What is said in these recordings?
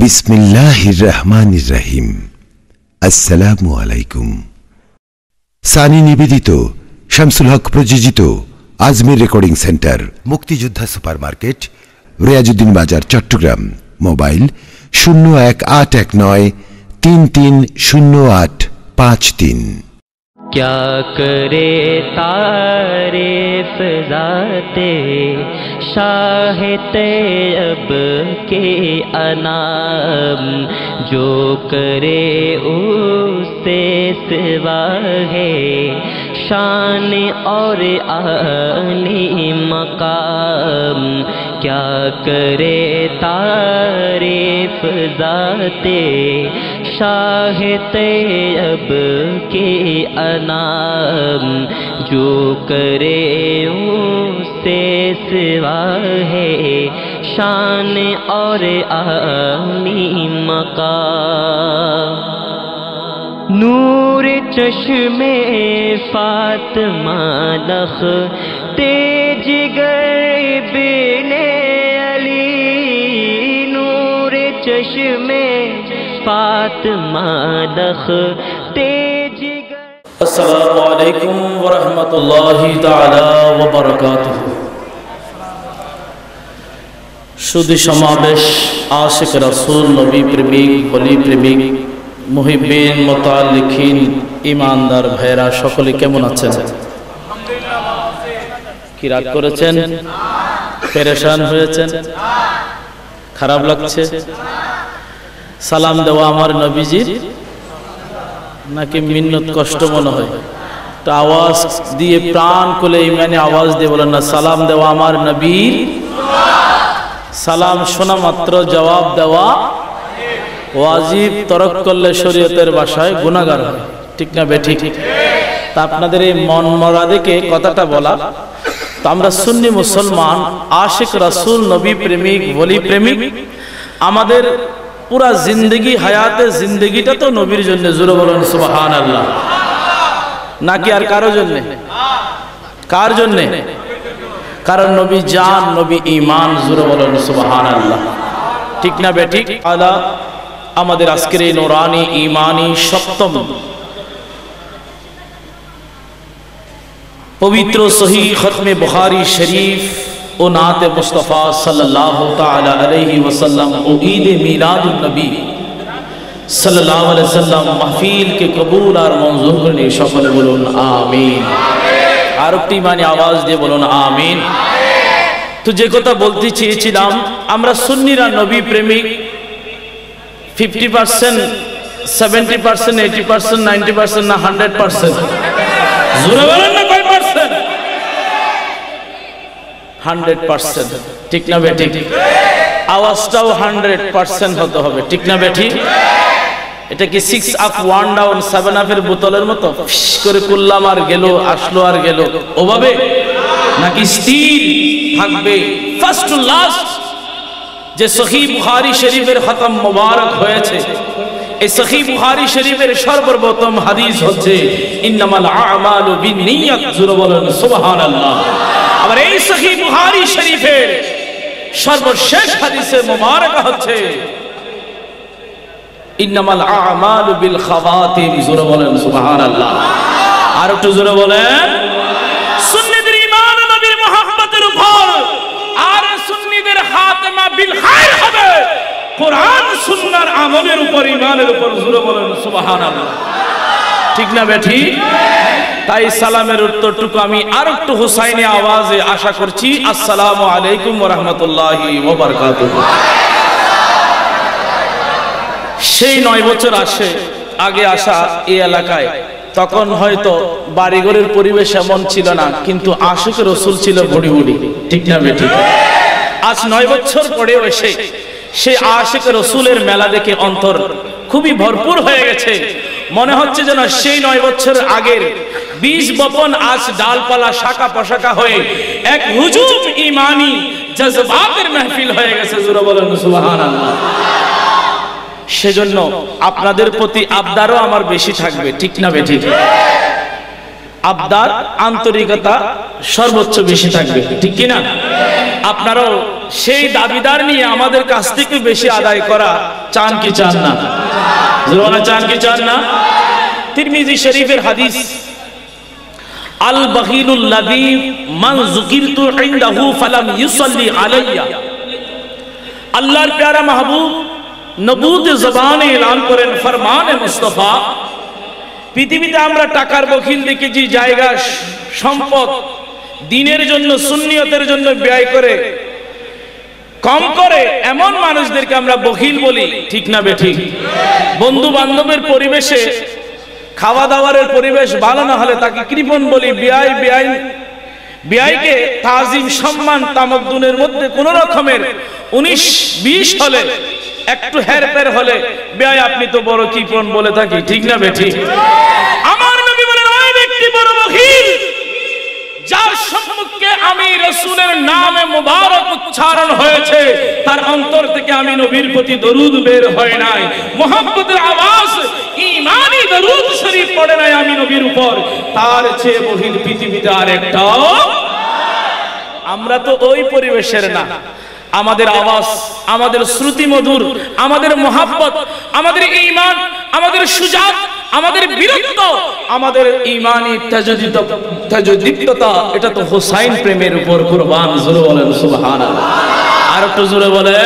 বিসমিল্লাহির রহমানির রহিম। আসসালামু আলাইকুম। সানি নিবেদিত, শামসুল হক প্রযোজিত আজমির রেকর্ডিং সেন্টার, মুক্তিযোদ্ধা সুপারমার্কেট, রিয়াজউদ্দিন বাজার, চট্টগ্রাম। মোবাইল 0189330853। क्या करे तारीफ ज़ाते शाह तैयब के अनाम, जो करे उससे सिवा है शान और आली मकाम। क्या करे तारीफ ज़ाते शाह तैयब के अनाम, जो करे उससे सिवा है शान और आली मकाम। नूर चश्मे फातिमा लख तेज बिने अली, नूर चश्मे फातिमा लख तेज। अस्सलामु अलैकुम व रहमतुल्लाहि ताआला व बाराकातुहू। সুধী সমাবেশ, আশিক রাসূল, নবী প্রেমিক, বলি প্রেমিক, মুহিব্বিন, মুতাআল্লিকিন, ইমানদার ভাইরা সকলে কেমন আছেন? কি রাগ করেছেন? পেরেশান হয়েছেন? খারাপ লাগছে? সালাম দেওয়া আমার নবীজির নাকি মিন্নত কষ্ট মনে হয়? তো আওয়াজ দিয়ে প্রাণ খুলে ইমানে আওয়াজ দিয়ে বলেন না, সালাম দেওয়া আমার নবীর। সালাম শোনা মাত্র জবাব দেওয়া ওয়াজিব, তরক করলে শরীয়তের ভাষায় গুনাহগার হয়। ঠিক না বেঠিক? তা আপনাদের এই মন মরা দেখে কথাটা বলা। তো আমরা সুন্নি মুসলমান, আশিক রাসূল, নবী প্রেমিক, ওলি প্রেমিক, আমাদের পুরা জিন্দগি, হায়াতে জিন্দগিটা তো নবীর জন্য। জোরে বলেন সুবহানাল্লাহ। নাকি আর কারো জন্য? কার জন্য? কারণ নবী জান, নবী ঈমান। জোরে বলেন সুবহানাল্লাহ। ঠিক না বেঠিক? আলা আমাদের আজকের এই নূরানি ঈমানি সপ্তম পবিত্র সহিহ খতমে বুখারী শরীফ ও নাতে মুস্তাফা সাল্লাল্লাহু তাআলা আলাইহি ওয়াসাল্লাম ও ঈদ মিলাদুন নবী সাল্লাল্লাহু আলাইহি ওয়াসাল্লাম মাহফিল কে কবুল আর মঞ্জুর করে নিন। সকলে বলুন আমিন। আর একটি মানে আওয়াজ দিয়ে বলুন আমিন। তো যে কথা বলতে চেয়েছিলাম, আমরা সুন্নিরা নবী প্রেমিক 50%, 70%, 80%, 90% না 100%? জোরে বলেন না, কয় পার্সেন্ট? 100%। ঠিক না বেঠিক? আওয়াজটাও 100% হতে হবে। ঠিক না বেঠিক? এটা কি 6 আপ 1 ডাউন 7 আপের বোতলের মতো ফিশ করে করলাম আর গেল, আসলো আর গেল, ওভাবে? নাকি স্থির থাকবে ফার্স্ট টু লাস্ট? যে সহিহ বুখারী শরীফের খতম মোবারক হয়েছে, এই সহিহ বুখারী শরীফের সর্বপ্রথম হাদিস হচ্ছে ইন্নামাল আ'মালু বিন্নিয়াত। জোরে বলেন সুবহানাল্লাহ। আবার এই সহিহ বুখারী শরীফের সর্বশেষ হাদিসে মোবারকা হচ্ছে ইন্নামাল আ'মালু বিল খাওয়াতিম। জোরে বলেন সুবহানাল্লাহ। আর একটু জোরে বলেন। সুন্নিদের ঈমান নবীর মুহাব্বতের উপর, আর সুন্নিদের খাতেমা বিল খায়র হবে কোরআন সুন্নাহর আমলের উপর, ঈমানের উপর। জোরে বলেন সুবহানাল্লাহ। ঠিক না বেঠি? তাই সালামের উত্তরটুকু আমি আর একটু হুসাইনি আওয়াজে আশা করছি। আসসালামু আলাইকুম ওয়া রাহমাতুল্লাহি ওয়া বারাকাতুহু। সেই 9 বছর আগে আসা এই এলাকায়, তখন হয়তো বাড়িঘরের পরিবেশ এমন ছিল না, কিন্তু আশিক রাসূল ছিল ভরি ভরি। ঠিক না বেঠিক? আজ 9 বছর পরেও এসে সেই আশিক রাসূলের মেলা দেখে অন্তর খুবই ভরপুর হয়ে গেছে। মনে হচ্ছে যেন সেই 9 বছর আগের বীজ বপন আজ ডালপালা, শাখা পোশাকা হয়ে এক হুজুম ঈমানি জজবাতের মাহফিল হয়ে গেছে। জোরে বলেন সুবহানাল্লাহ। সেজন্য আপনাদের প্রতি আবদারও আমার বেশি থাকবে। ঠিক না বেঠিক? আবদার, আন্তরিকতা সর্বোচ্চ বেশি থাকবে। ঠিক কিনা? আপনারাও সেই দাবিদার নিয়ে আমাদের কাছ থেকে বেশি আদায় করা চান কি চান না? জোরে চান কি চান না? তিরমিজি শরীফের হাদিস, আল বাখিলুল লাযী মান যুকিরতু ইনদাহু ফালাম ইউসাল্লি আলাইয়া। আল্লাহর প্যারা মাহবুব নবুত জবানে এলান করেন, ফরমানে মুস্তাফা, পৃথিবীতে আমরা টাকার বখিল দেখেছি, জায়গা সম্পদ দ্বীনের জন্য সুন্নিয়তের জন্য ব্যয় করে কম করে এমন মানুষদেরকে আমরা বখিল বলি, ঠিক না বেঠিক? বন্ধু বান্ধবের পরিবেশে খাওয়া দাওয়ার পরিবেশ ভালো না হলে তাকে কৃপণ বলি, ব্যয়কে তাজিম সম্মান তামাদ্দুনের মধ্যে কোন রকমের 19-20 হলে, একটু হেরফের হলে ব্যয় আপনি তো বড় কৃপণ বলে থাকি, ঠিক না বেঠিক? আমার নবী বলেন, ওই ব্যক্তি বড় বখিল যার সম্মুখে আমি রাসূলের নামে মুবারক উচ্চারণ হয়েছে, তার অন্তর থেকে আমি নবীর প্রতি দরুদ বের হয় নাই, মুহাব্বতের আওয়াজ ঈমানি দরুদ শরীফ পড়ে নাই আমি নবীর উপর, তার চেয়ে বখিল পৃথিবীতে আরেকটাও। আমরা তো ওই পরিবেশের না। আমাদের আওয়াজ, আমাদের শ্রুতি মধুর, আমাদের মুহাব্বত, আমাদের ঈমান, আমাদের সুজাত, আমাদের বীরত্ব, আমাদের ঈমানি তাজদীদতা, এটা তো হুসাইন প্রেমের উপর কুরবান। জোরে বলেন সুবহানাল্লাহ। আর একটু জোরে বলে।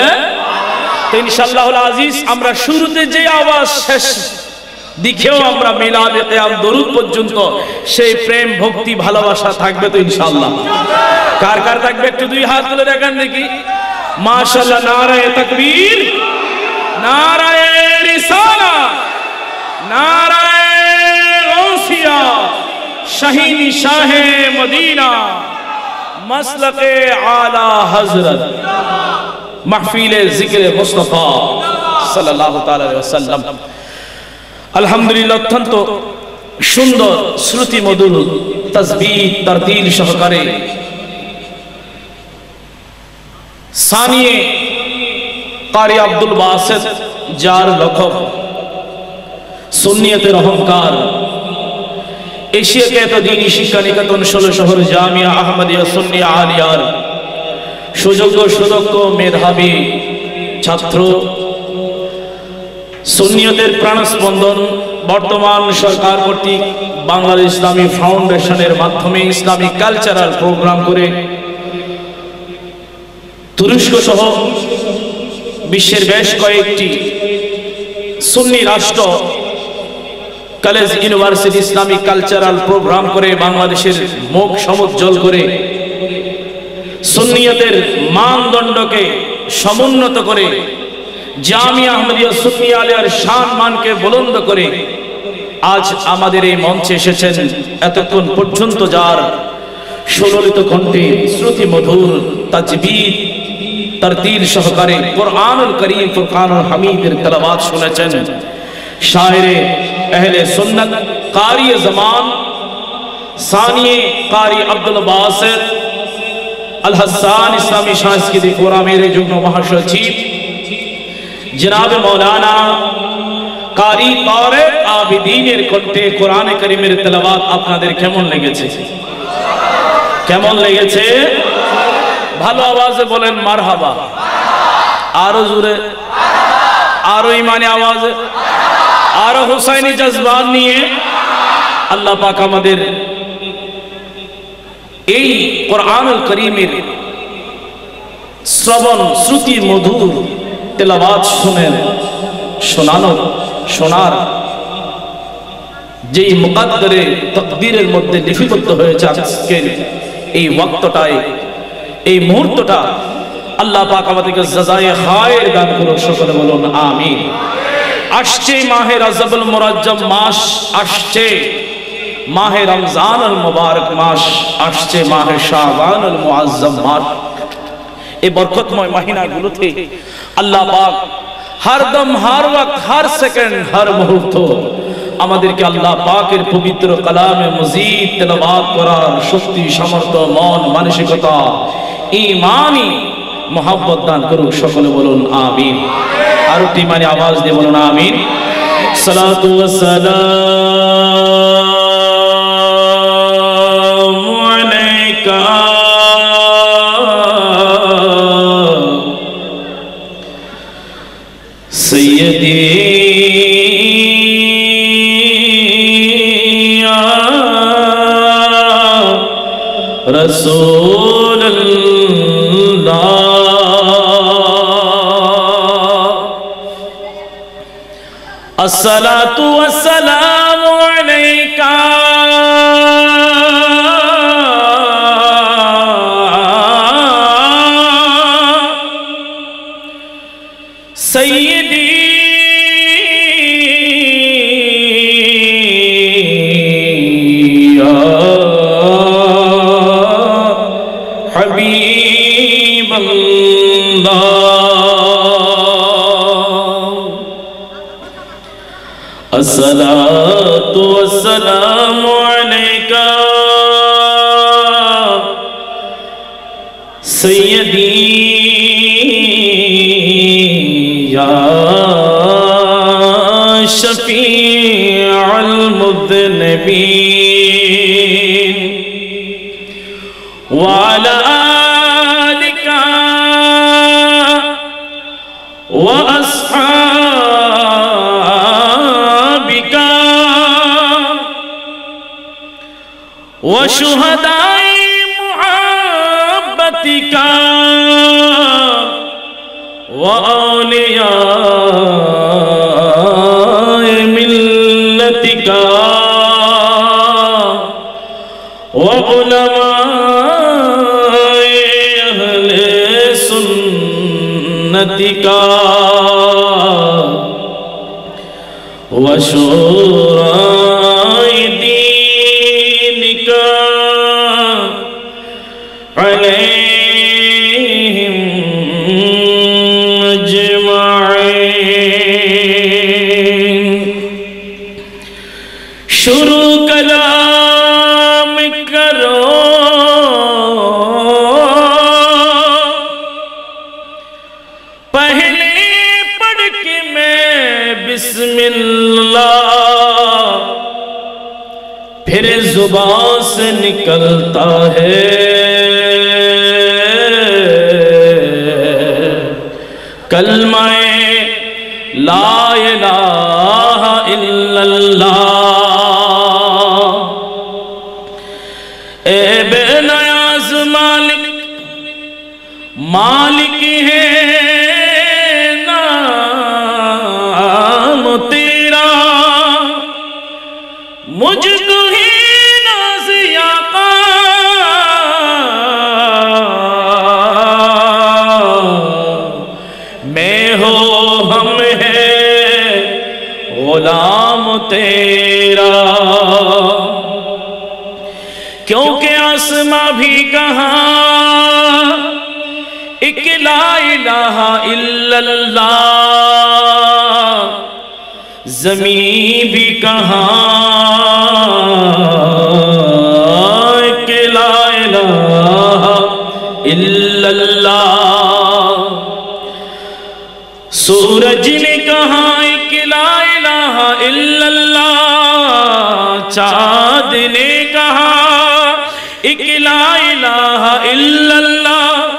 তো ইনশাআল্লাহুল আজিজ, আমরা শুরুতে যে আওয়াজ, শেষ দিকেও আমরা মিলাদে কিয়াম দরুদ পর্যন্ত সেই প্রেম ভক্তি ভালোবাসা থাকবে তো ইনশাআল্লাহ। কার কার থাকবে একটু দুই হাত তুলে দেখান দেখি। মাশাআল্লাহ, নারায়ে তাকবীর, নারায়ে রিসালাত, নারায়ে গাউসিয়া, শাহীন শাহে মদিনা, মাসলাকে আলা হযরত, মাহফিলে জিকিরে মুস্তাফা সাল্লাল্লাহু তাআলা আলাইহি ওয়াসাল্লাম। আলহামদুলিল্লাহ, অত্যন্ত সুন্দর শ্রুতি মধুর তাসবিহ তারতিল সহকারে সানিয়ে কারি আব্দুল বাসিত, যার লকব সুন্নিয়তের অহংকার, এশিয়াকে এত দিনী শিক্ষা নিকেতন 16 শহর জামিয়া আহমদিয়া সুন্নিয়া আলিয়ার সুযোগ্য সুদক্ষ মেধাবী ছাত্র, সুন্নিয়তের প্রাণস্পন্দন, বর্তমান সরকার কর্তৃক বাংলাদেশ ইসলামী ফাউন্ডেশনের মাধ্যমে ইসলামিক কালচারাল প্রোগ্রাম করে তুরস্ক সহ বিশ্বের বেশ কয়েকটি সুন্নি রাষ্ট্র college, university Islamic cultural programme করে বাংলাদেশের মুখ সমুজ্জ্বল করে সুন্নিয়তের মানদণ্ডকে সমুন্নত করে জামিয়া আহমদিয়া সুন্নিয়া আলিয়ার শান মানকে বুলন্দ করে আজ আমাদের এই মঞ্চে এসেছেন এতক্ষণ পর্যন্ত যার সুললিত কণ্ঠে শ্রুতি মধুর তাজবিদ তারতিল সহকারে কুরআনুল কারীম ফুরকানুল হামিদের তেলাওয়াত শুনেছেন শায়েরে আহলে সুন্নাত কারি জামান সানিয়ে কারি আব্দুল বাসিত আল হাসান ইসলামী সাংস্কৃতিক ফোরামের যুগ্ম মহাসচিব জনাব মাওলানা কারি তারেক আবিদিনের কণ্ঠে কোরআনে কারীমের তেলাওয়াত আপনাদের কেমন লেগেছে? কেমন লেগেছে? ভালো আওয়াজে বলেন মারহাবা। আরো জোরে, আরো ইমানি আওয়াজে, আরো হুসাইনি জজবাত নিয়ে। আল্লাহ পাক আমাদের এই কোরআনুল কারীমের শ্রবণ শ্রুতি মধুর তেলাওয়াত শুনেন, শোনার যেই মুকদ্দরে তাকদীরের মধ্যে লিপিবদ্ধ হয়েছে আজকের এই ওয়াক্তটায়, এই মুহূর্তটা, আল্লাহ পাক আমাদেরকে জাযায়ে খায়ের দান করুন। সকলে বলুন আমিন। আসছে মাহে রজবুল মুরাজ্জম মাস, আসছে মাহে রমজানুল মুবারক মাস, আসছে মাহে শাবানুল মুআজ্জম মাস। এই বরকতময় মাহিনাগুলোতে আল্লাহ পাক হরদম, হর ওয়াক্ত, হর সেকেন্ড, হর মুহূর্ত আমাদেরকে আল্লাহ পাকের পবিত্র কালামে মজিদ তেলাওয়াত করার শক্তি, সামর্থ্য, মন, মানসিকতা, ঈমানি মোহাব্বত দান করুক। সকলে বলুন আমিন। আর একটি ইমানি আওয়াজ দিয়ে বলুন আমিন। সালাতু ওয়াস সালামু আলাইকা سیدی یا رسول اللہ الصلاۃ والسلام علیکا سیدی یا حبیب اللہ الصلاۃ والسلام علیکا سیدی یا شفیع المذنبین وعلی آلک واصحابک وشہداء محبتک وأولياء ملتك وعلماء أهل سنتك وشوراء دينك عليهم شروع کلام کرو پہلے پڑھ کے میں بسم اللہ پھر زبان سے نکلتا ہے کلمہ لا الہ الا اللہ اے بے نیاز مالک مالک ہے نام تیرا مجھ کو ہی ناز آقا میں ہو ہم ہے غلام تیرا کیونکہ آسماں بھی کہاں ایک لا الہ الا اللہ زمین بھی کہاں ایک لا الہ الا اللہ سورج نے کہا ایک لا الہ الا اللہ چاند نے کہا ایک لا الہ الا اللہ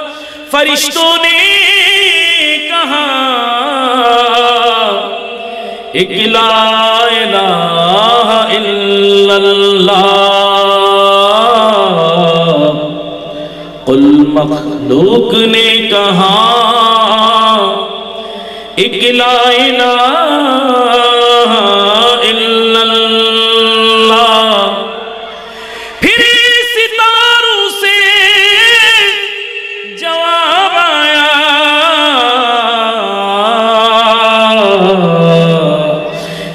فرشتوں نے کہا ایک لا الہ الا اللہ قل مخلوق نے کہا ایک لا الہ الا اللہ پھر ستاروں سے جواب آیا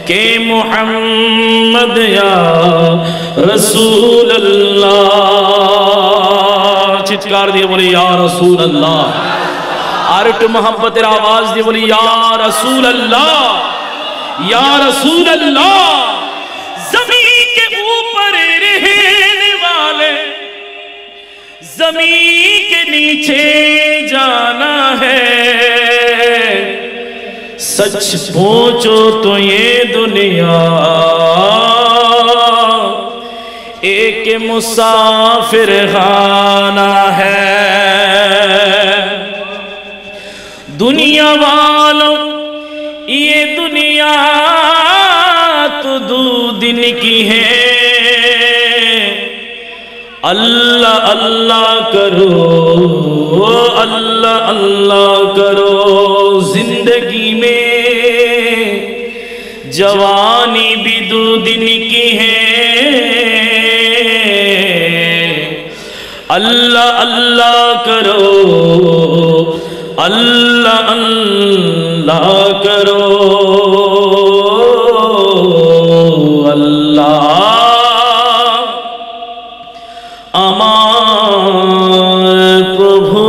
کہ محمد یا رسول اللہ چتکار دیے بولے یا رسول اللہ آرٹ محبت آواز دی بولی یا رسول اللہ یا رسول اللہ زمین کے اوپر رہنے والے زمین کے نیچے جانا ہے سچ پوچھو تو یہ دنیا ایک مسافر خانہ ہے دنیا والوں ये दुनिया तो 2 दिन की है, अल्लाह अल्लाह करो, अल्लाह अल्लाह करो। जिंदगी में जवानी भी 2 दिन की है, अल्लाह अल्लाह करो, अल्लाह अल्लाह करो। अल्लाह আমার প্রভু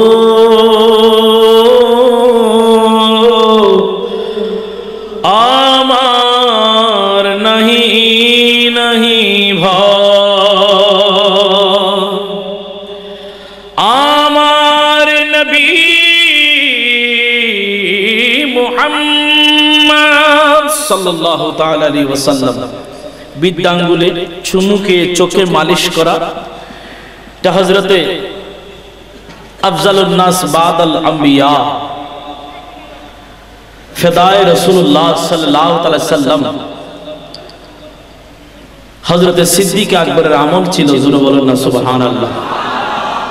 আমার नहीं नहीं ভয়, আমার নবী মুহাম্মদ সাল্লাল্লাহু তাআলা আলাইহি ওয়াসাল্লাম বিদ্যাঙ্গুলে চুমুকে চোখে মালিশ করা হযরতে আফজালুন নাস বাদাল আম্বিয়া ফিদায়ে রাসূলুল্লাহ সাল্লাল্লাহু আলাইহি ওয়াসাল্লাম হযরতে সিদ্দিক আকবরের আমল ছিল। জোরে বলেন না সুবহানাল্লাহ।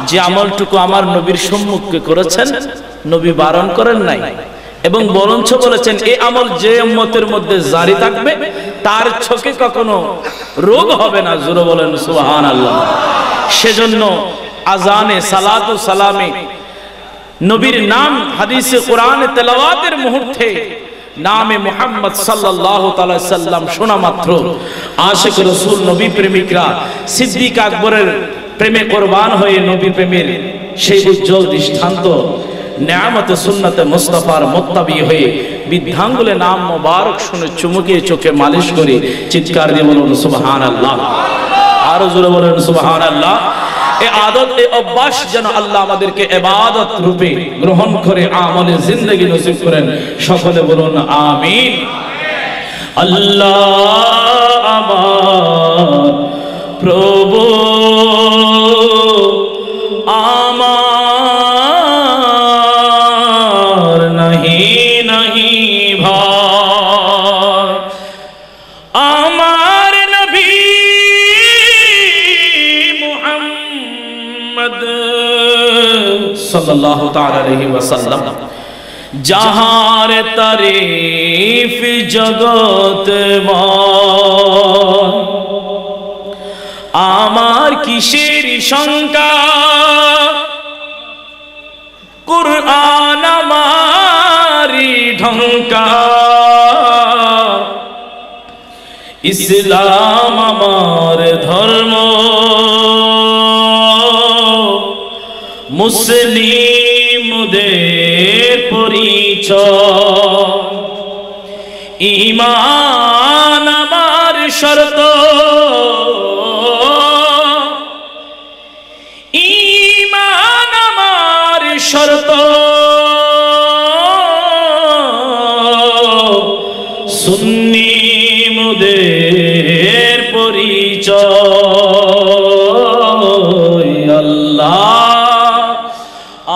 যে আমলটুকু আমার নবীর সম্মুখে করেছেন, নবী বারণ করেন নাই, এবং বরঞ্চ বলেছেন এই আমল যে উম্মতের মধ্যে জারি থাকবে তার চোখে কখনো রোগ হবে না। জোরে বলেন সুবহানাল্লাহ। সেজন্য আজানে সালাতু সালামে নবীর নাম হাদিসে কোরআনে তেলাওয়াতের মুহূর্তে নামে মুহাম্মদ সাল্লাল্লাহু তাআলা সাল্লাম শোনা মাত্র আশিক রাসূল নবী প্রেমিকরা সিদ্দিক আকবরের প্রেমে কুরবান হয়ে নবী প্রেমের সেই উজ্জ্বল দৃষ্টান্ত নেয়ামতে সুন্নতে মুস্তাফার মুত্তাবি হয়ে বিদ্যাঙ্গুলে নাম মোবারক শুনে চুমুকে চোখে মালিশ করে চিৎকার দিয়ে বলুন সুবহানাল্লাহ। আরো জোরে বলেন সুবহানাল্লাহ। এই আদত, এই অভ্যাস যেন আল্লাহ আমাদেরকে ইবাদত রূপে গ্রহণ করে আমলে জিন্দেগি নসিব করেন। সকলে বলুন আমিন। আল্লাহ আমার প্রভু আমার नहीं नहीं ভয়, আমার নবী মুহাম্মদ সাল্লাল্লাহু তাআলা আলাইহি ওয়াসাল্লাম যাহার তারিফ জগত আমার কিসের শঙ্কা, কুরআন আমারি ঢঙ্কা, ইসলাম আমার ধর্ম, মুসলিমদের পরিচয়, ঈমান আমার শর্ত, ঈমান আমার শর্ত, সুন্নি মুদের পরিচয়। আল্লাহ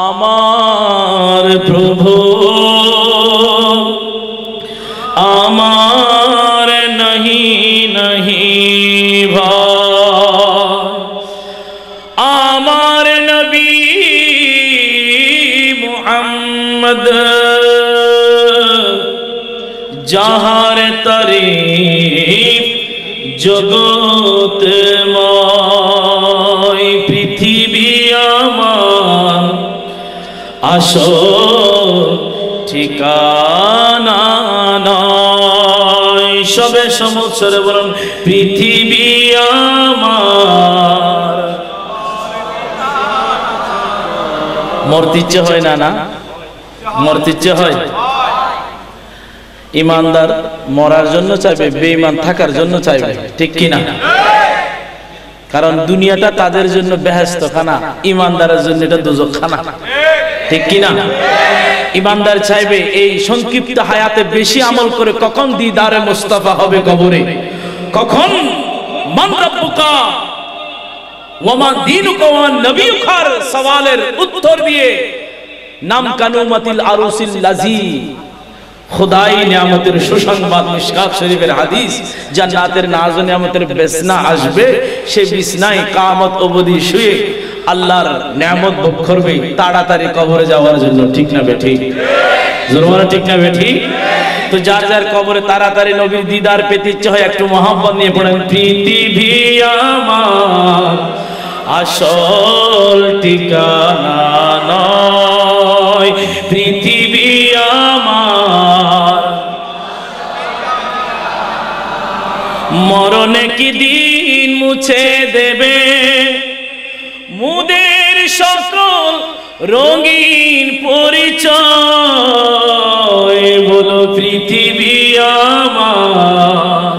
আমার প্রভু আমার नहीं नहीं ভয়, আমার নবী মুহাম্মদ যাহার তারিফ জগতময়, পৃথিবী আমার আসল ঠিকানা নয়। সবে সমস্যরে বলুন পৃথিবী আমার। মরতে ইচ্ছে হয় না? না মরতে ইচ্ছে হয়। ইমানদার মরার জন্য চাইবে, বেঈমান থাকার জন্য চাইবে, ঠিক কি না? কারণ দুনিয়াটা তাদের জন্য বেহেশত খানা, ইমানদারের জন্য এটা দোজখ খানা, ঠিক কি না? ইমানদার চাইবে এই সংক্ষিপ্ত হায়াতে বেশি আমল করে কখন দিদারে মুস্তাফা হবে কবরে, কখন মান রাব্বুকা ওয়া মা দীনুকা ওয়া নবিয়ুকার সওয়ালের উত্তর দিয়ে নাম কানুমাতিল আরুসিল লাজি खुदाई नियामतेर सुसंबाद मिशकात शरीफेर हादिस জান্নাতের নাজ ও নিয়ামতের বিছনা আসবে সেই বিছনায় কিয়ামত অবধি শুয়ে আল্লাহর নিয়ামত ভোগ করবে তাড়াতাড়ি কবরে যাওয়ার জন্য ঠিক না বেঠিক জোরে বলো ঠিক না বেঠিক তো যার যার কবরে তাড়াতাড়ি নবীর দিদার পেতে ইচ্ছে হয় একটু মহব্বত নিয়ে পড়েন পৃথিবী আমার আসল ঠিকানা নয় পৃথিবী আমার মরণে কি দিন মুছে দেবে মুদের সকল রঙিন পরিচয় বলো পৃথিবী আমার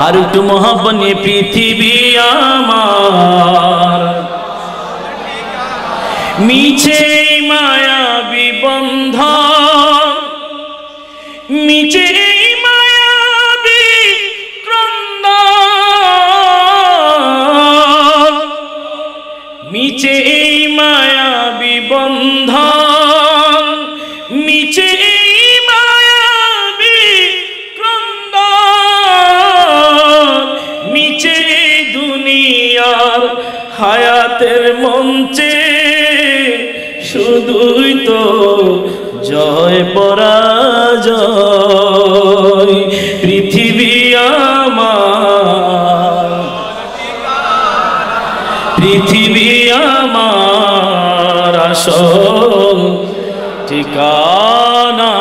আর একটু মহব্বত নিয়ে পৃথিবী আমার মিছে মায়াবী বন্ধন মিছে মায়াবী ক্রন্দন মিছে মায়াবী বন্ধন মিছে মায়াবী ক্রন্দন মিছে দুনিয়ার হায়াতের মঞ্চে শুধুই তো জয় পরাজয় পৃথিবী আমার পৃথিবী আমার আসল ঠিকানা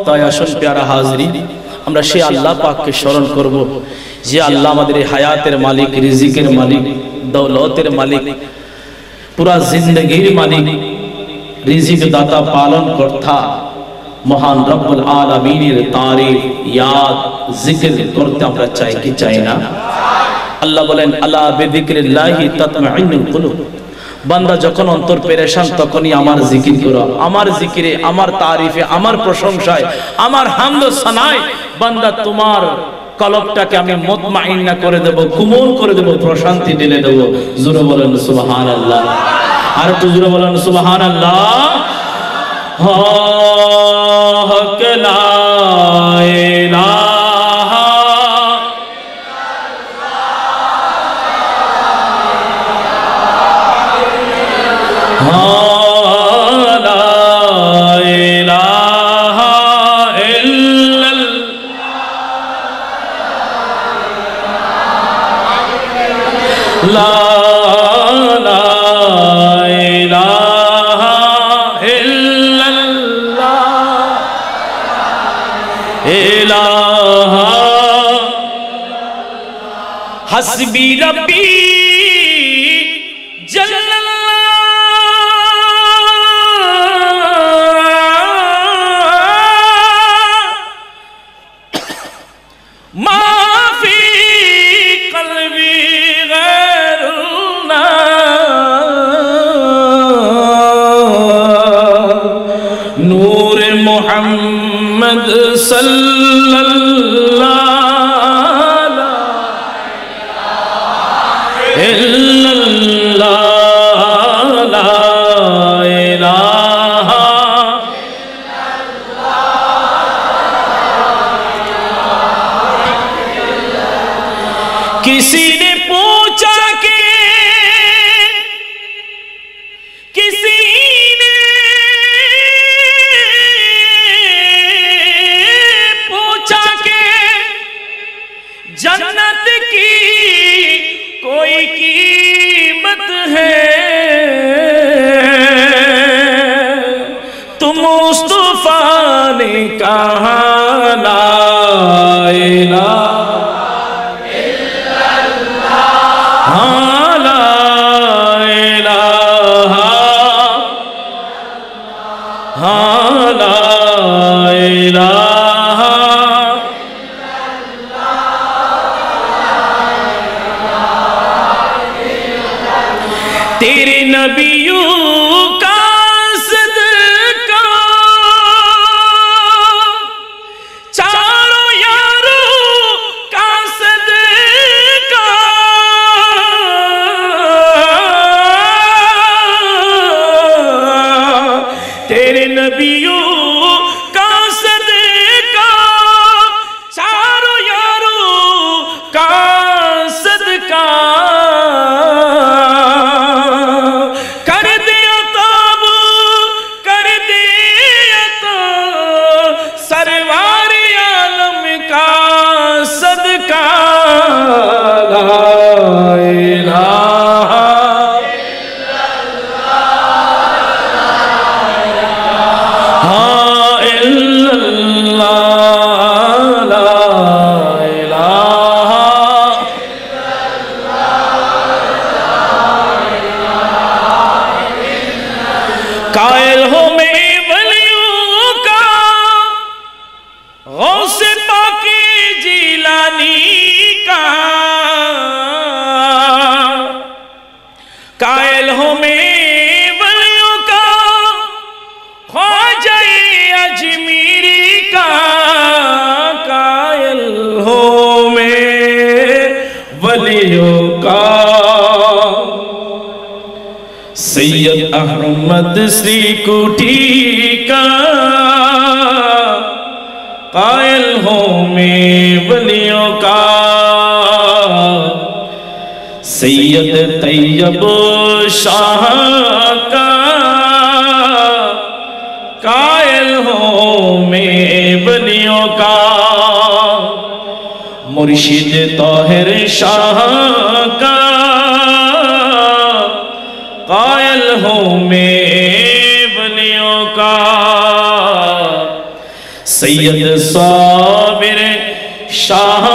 তাই আসল প্যারা হাজরিন আমরা সেই আল্লাহ পাককে স্মরণ করব যে আল্লাহ আমাদের এই হায়াতের মালিক রিজিকের মালিক দৌলতের মালিক পুরা জিন্দগির মালিক রিজিক দাতা পালন কর্তা মহান রব্বুল আলামিনের তারিফ ইয়াদ জিকির করতে আমরা চাই কি চাই না আল্লাহ বলেন আলা বিযিকরিল্লাহি তাতমাইন্নুল কুলুব বান্দা যখন অন্তর পেরেশান তখনই আমার জিকির করো আমার জিকিরে আমার তারিফে আমার প্রশংসায় আমার হামদ ও সানায় বান্দা তোমার কলবটাকে আমি মুতমাইন্না করে দেব কুমল করে দেব প্রশান্তি দিলে দেব জোরে বলেন সুবহানাল্লাহ আর একটু জোরে বলেন সুবহানাল্লাহ হক লা ইলাহা লা ইলাহা ইল্লাল্লাহ লা ইলাহা ইল্লাল্লাহ ইলাহা হাসবি রব্বি محمد صلی اللہ الا اللہ لا الہ کسی نے پوچھا کہ کسی जन्नत की कोई कीमत है तुम मुस्तफा ने कहा ला इलाहा इल्लल्लाह ला इलाहा ला इलाहा तेरे नबियों का सदका चारों यारों का सदका قائل ہوں میں ولیوں کا غوث پاک جیلانی کا قائل ہوں میں ولیوں کا خواجہ اجمیری کا قائل ہوں میں ولیوں کا سید احمد سری کوٹھی کا قائل ہوں میں ولیوں کا سید طیب شاہ کا قائل ہوں میں ولیوں کا مرشد طاہر شاہ کا قائل ہوں میں ولیوں کا سید صابر شاہ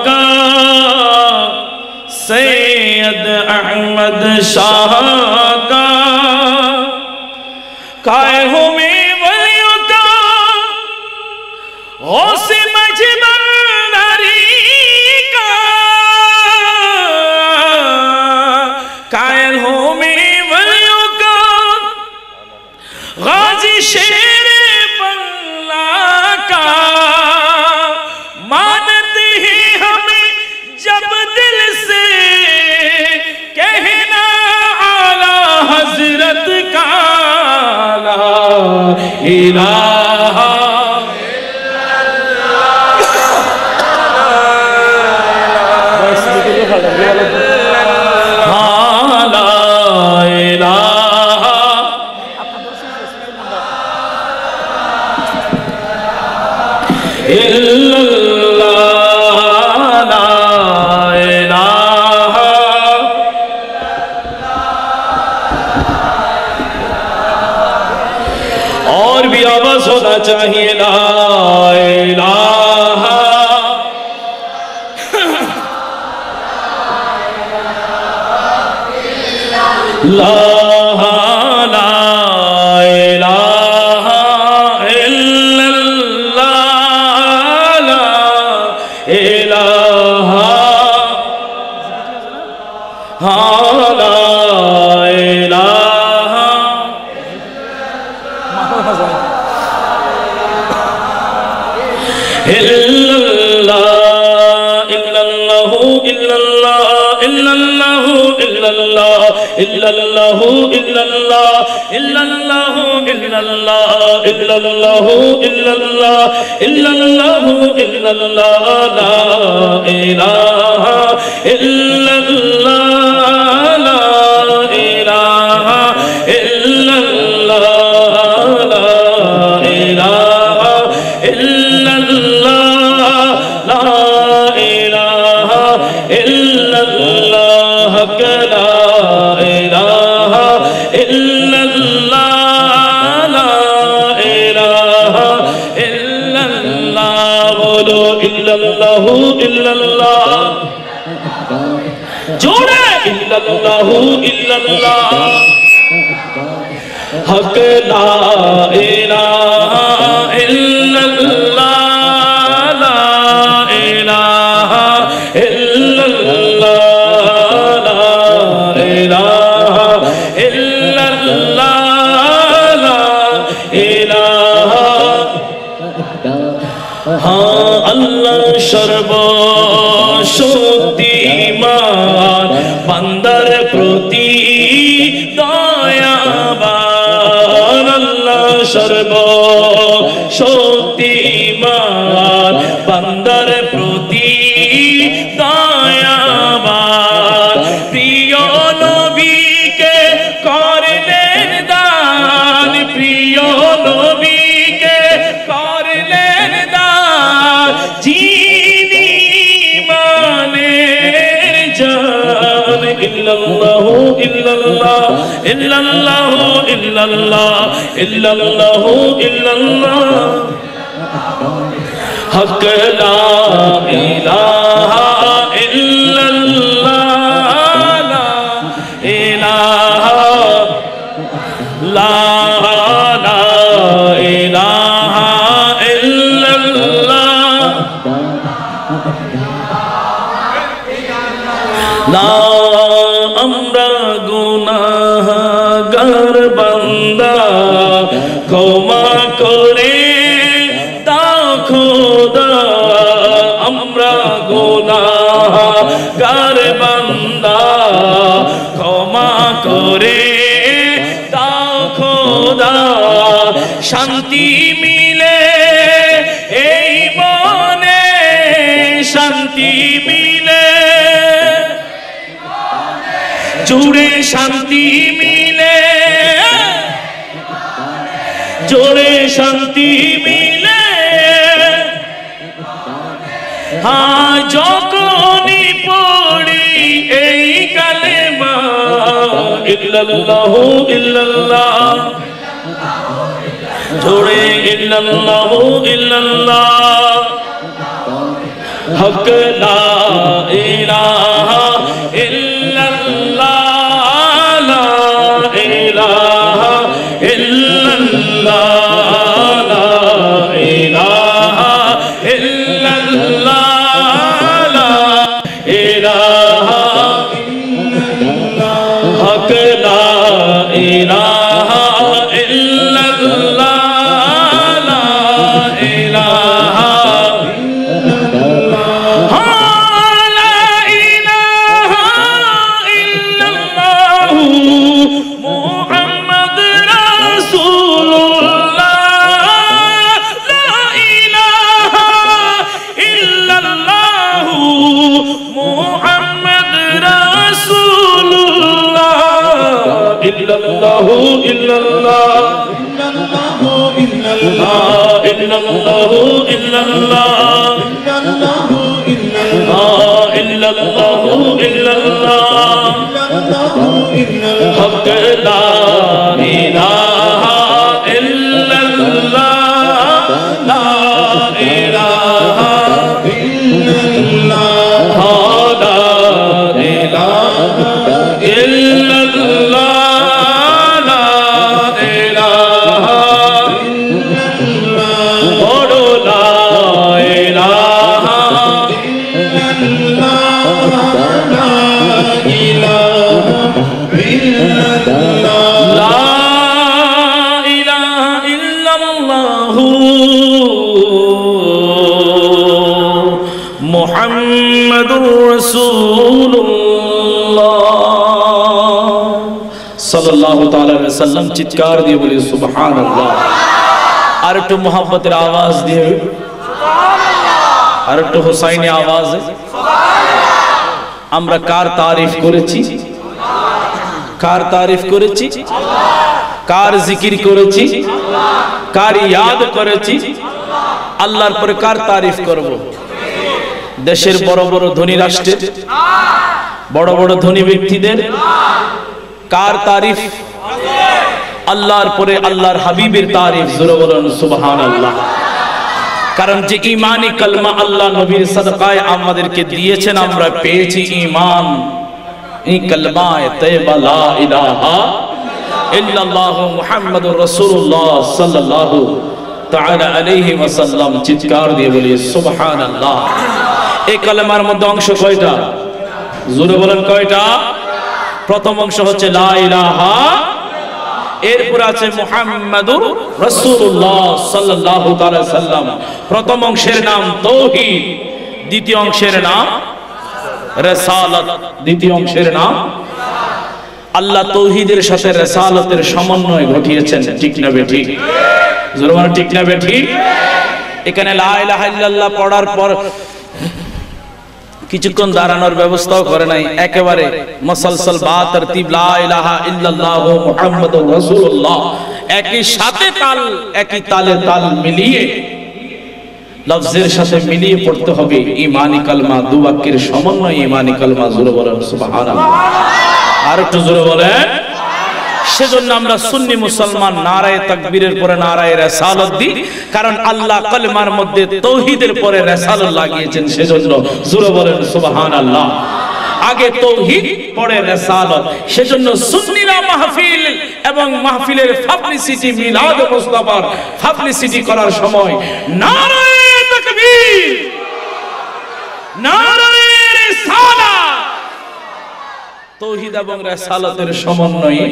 کا سید احمد شاہ کا قائل ہوں میں ولیوں کا غوث مجمندری کا قائل ہوں میں ولیوں کا غازی شیر بنگلہ کا مانتے ہی ہمیں جب دل سے کہنا اعلیٰ حضرت کا لا الہ اور بھی آواز ہونا چاہیے لا الہ لا جوڑے حق لا الہ الا اللہ لا الہ الا اللہ لا الہ الا اللہ لا الہ ہاں اللہ شرب شکتی مان بندر پروتی دایا بان اللہ شرب شکتی مان بندر پروتی دایا بان پریو نبی کے کرلین دان پریو نبی کے کرلین دان جینی مانے جان الا اللہ الا اللہ الا اللہ الا اللہ الا اللہ الا اللہ حق لا الہ الا اللہ لا الہ লা ইলাহা ইল্লাল্লাহ লা আমরা গুনাহগার বান্দা ক্ষমা করে দাও খোদা আমরা গুনাহগার বান্দা ক্ষমা করে দাও খোদা শান্তি মিলে এই মনে শান্তি মিলে জুড়ে শান্তি মিলে জোরে শান্তি মিলে হ্যাঁ যখনই পড়ি এই কালেমা ইল্লাল্লাহু ইল্লাল্লাহ জোরে ইল্লাল্লাহু ইল্লাল্লাহ হক লা ইলাহা ইল্লাল্লাহ লা ইলাহা ইল্লাল্লাহ লা ইলাহা ইল্লাল্লাহ লা ইলাহা ইল্লাল্লাহ হক লা ইলাহা ইল্লাল্লাহ লা ইলাহা illallahu illallah illallah illallahu illallah illallahu illallah hak la ilaha illallah la ilaha illallah la ilaha illallah মুহাম্মাদুর রাসূলুল্লাহ সাল্লাল্লাহু তাআলা আলাইহি ওয়াসাল্লাম চিৎকার দিয়ে বলি সুবহানাল্লাহ আর একটু মোহাব্বতের আওয়াজ দিয়ে সুবহানাল্লাহ আর একটু হুসাইনি আওয়াজে সুবহানাল্লাহ আমরা কার তারিফ করেছি কার তারিফ করেছি কার জিকির করেছি কার ইয়াদ করেছি আল্লাহর পরে কার তারিফ করব দেশের বড় বড় ধনী রাষ্ট্রের বড় বড় ধনী ব্যক্তিদের কার তারিফ আল্লাহর পরে আল্লাহর হাবিবের তারিফ জোরে বলুন সুবহানাল্লাহ কারণ যে ঈমানি কালমা আল্লাহ নবীর সাদকায় আমাদেরকে দিয়েছেন আমরা পেয়েছি ঈমান এই কালমায়ে তয়্যিবা লা ইলাহা ইল্লাল্লাহ মুহাম্মাদুর রাসূলুল্লাহ সাল্লাল্লাহু তাআলা আলাইহি ওয়াসাল্লাম চিৎকার দিয়ে বলি সুবহানাল্লাহ এই কালেমার মধ্যে অংশ কয়টা জোরে বলেন কয়টা প্রথম অংশ হচ্ছে লা ইলাহা এরপর আছে মুহাম্মাদুর রাসূলুল্লাহ সাল্লাল্লাহু তাআলা সাল্লাম প্রথম অংশের নাম তাওহীদ দ্বিতীয় অংশের নাম রিসালাত দ্বিতীয় অংশের নাম আল্লাহ তাওহীদের সাথে রিসালাতের সমন্বয় ঘটিয়েছেন ঠিক না বেঠিক জোরে বলেন ঠিক না বেঠিক এখানে লা ইলাহা ইল্লাল্লাহ পড়ার পর কিছুক্ষণ দাঁড়ানোর ব্যবস্থাও করে নাই একেবারে মুসলসল বা তরতিব লা ইলাহা ইল্লাল্লাহ মুহাম্মাদুর রাসূলুল্লাহ একই সাথে তাল একই তালে তাল মিলিয়ে লফজের সাথে মিলিয়ে পড়তে হবে ঈমানি কালমা দু বাক্যের সমন্বয় ঈমানি কালমা জোরে বলেন সুবহানাল্লাহ আর একটু জোরে বলেন সেজন্য আমরা সুন্নি মুসলমান নারায়ে তাকবীরের পরে নারায়ে রিসালাত দিই কারণ আল্লাহ কালেমার মধ্যে তাওহীদের পরে রিসালাত লাগিয়েছেন সেজন্য জোরে বলেন সুবহানাল্লাহ আগে তৌহিদ পরে রিসালাত। সেজন্য সুন্নিরা মাহফিল এবং মাহফিলের পাবলিসিটি, মিলাদ মুস্তাফার পাবলিসিটি করার সময় নারায়ে তাকবীর, নারায়ে রিসালাত, তৌহিদ এবং রিসালাতের সমন্বয়ে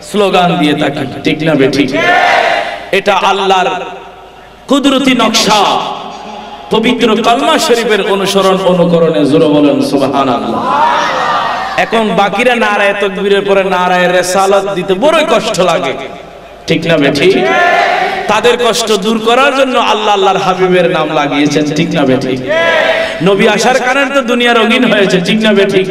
স্লোগান দিয়ে থাকি, ঠিক না বেঠিক? এটা আল্লাহর কুদরতি নকশা, পবিত্র কালমা শরীফের অনুসরণ অনুকরণে জোরে বলেন সুবহানাল্লাহ। এখন বাকিরা নারায়ে তাকবীরের পরে নারায়ে রিসালাত দিতে বড়ই কষ্ট লাগে, ঠিক না বেঠিক? তাদের কষ্ট দূর করার জন্য আল্লাহ আল্লাহর হাবিবের নাম লাগিয়েছেন, ঠিক না বেঠিক? নবী আসার কারণে তো দুনিয়া রঙিন হয়েছে, ঠিক না বেঠিক?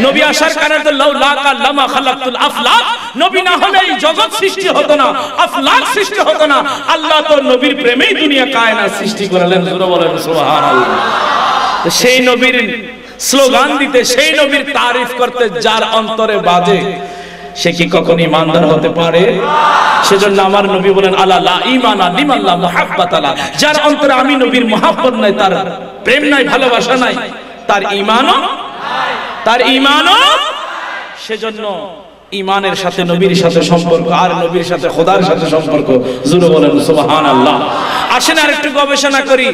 নবী আসার কারণে তো লাউলাকা লামা খালাকতুল আফলাক, নবী না হলে এই জগৎ সৃষ্টি হতো না, আফলাক সৃষ্টি হতো না। আল্লাহ তো নবীর প্রেমেই দুনিয়া কায়নাত সৃষ্টি করলেন, জোরে বলেন সুবহানাল্লাহ। তো সেই নবীর স্লোগান দিতে, সেই নবীর তারিফ করতে যার অন্তরে বাজে, সে কি কখনো ইমানদার হতে পারে? সেজন্য আমার নবী বলেন আলা লা ঈমানা লিমান লা মুহাব্বাতা লা, যার অন্তরে আমি নবীর মুহাব্বত নাই, তার প্রেম নাই, ভালোবাসা নাই, তার ঈমানও নাই, তার ঈমানও। সেজন্য ঈমানের সাথে নবীর সাথে সম্পর্ক, আর নবীর সাথে খোদার সাথে সম্পর্ক, জোরে বলেন সুবহানাল্লাহ। আসেন আর একটু গবেষণা করি,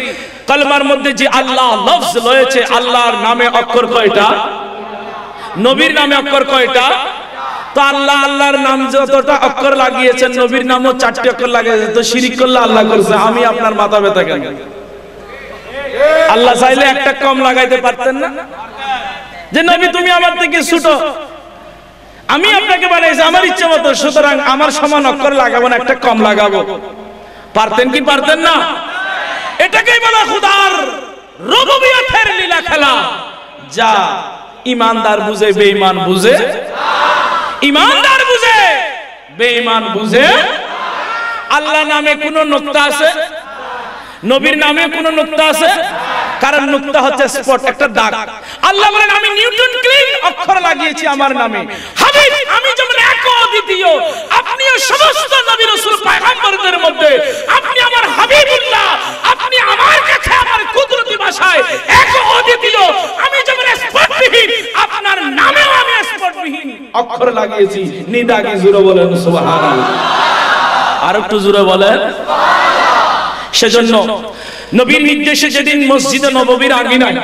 কলমার মধ্যে যে আল্লাহ লফজ রয়েছে, আল্লাহর নামে অক্ষর কয়টা? নবীর নামে অক্ষর কয়টা? তো আল্লাহ আল্লাহর নাম যতটা অক্ষর লাগিয়েছেন, নবীর নামও 4টি অক্ষর লাগিয়েছেন। তো শিরিক করলে আল্লাহ করছে, আমি আপনার মাথা ব্যথা কেন? আল্লাহ চাইলে একটা কম লাগাইতে পারতেন না? যে নবী তুমি আমার থেকে ছোট, আমি আপনাকে বানাইছি আমার ইচ্ছে মতো, সুতরাং আমার সমান অক্ষর লাগাবো না, একটা কম লাগাবো। পারতেন কি পারতেন না? এটাকেই বলা খোদার রুবুবিয়তের লীলা খেলা, যা ইমানদার বুঝে বেঈমান বুঝে, ইমানদার বুঝে বেঈমান বুঝে। আল্লাহ নামে কোন নুকতা আছে? নবীর নামে কোন নুকতা আছে? কারণ নুকতা হচ্ছে স্পট, একটা দাগ। আল্লাহ বলেন আমি নিউটন ক্লিন অক্ষর লাগিয়েছি আমার নামে। হাবিব আমি যেমন এক অদ্বিতীয়, আপনিও সমস্ত নবী রাসূল পয়গম্বরদের মধ্যে আপনি আমার হাবিবুল্লাহ, আপনি আমার কাছে আমার কুদরতি ভাষায় এক অদ্বিতীয়। আমি যেমন স্পটবিহীন, আপনার নামেও আমি স্পটবিহীন অক্ষর লাগিয়েছি। নিদাগে জোরে বলেন সুবহানাল্লাহ। আর একটু জোরে বলেন সুবহানাল্লাহ। সেজন্য নবীর নির্দেশে যেদিন মসজিদে নববীর আঙিনায়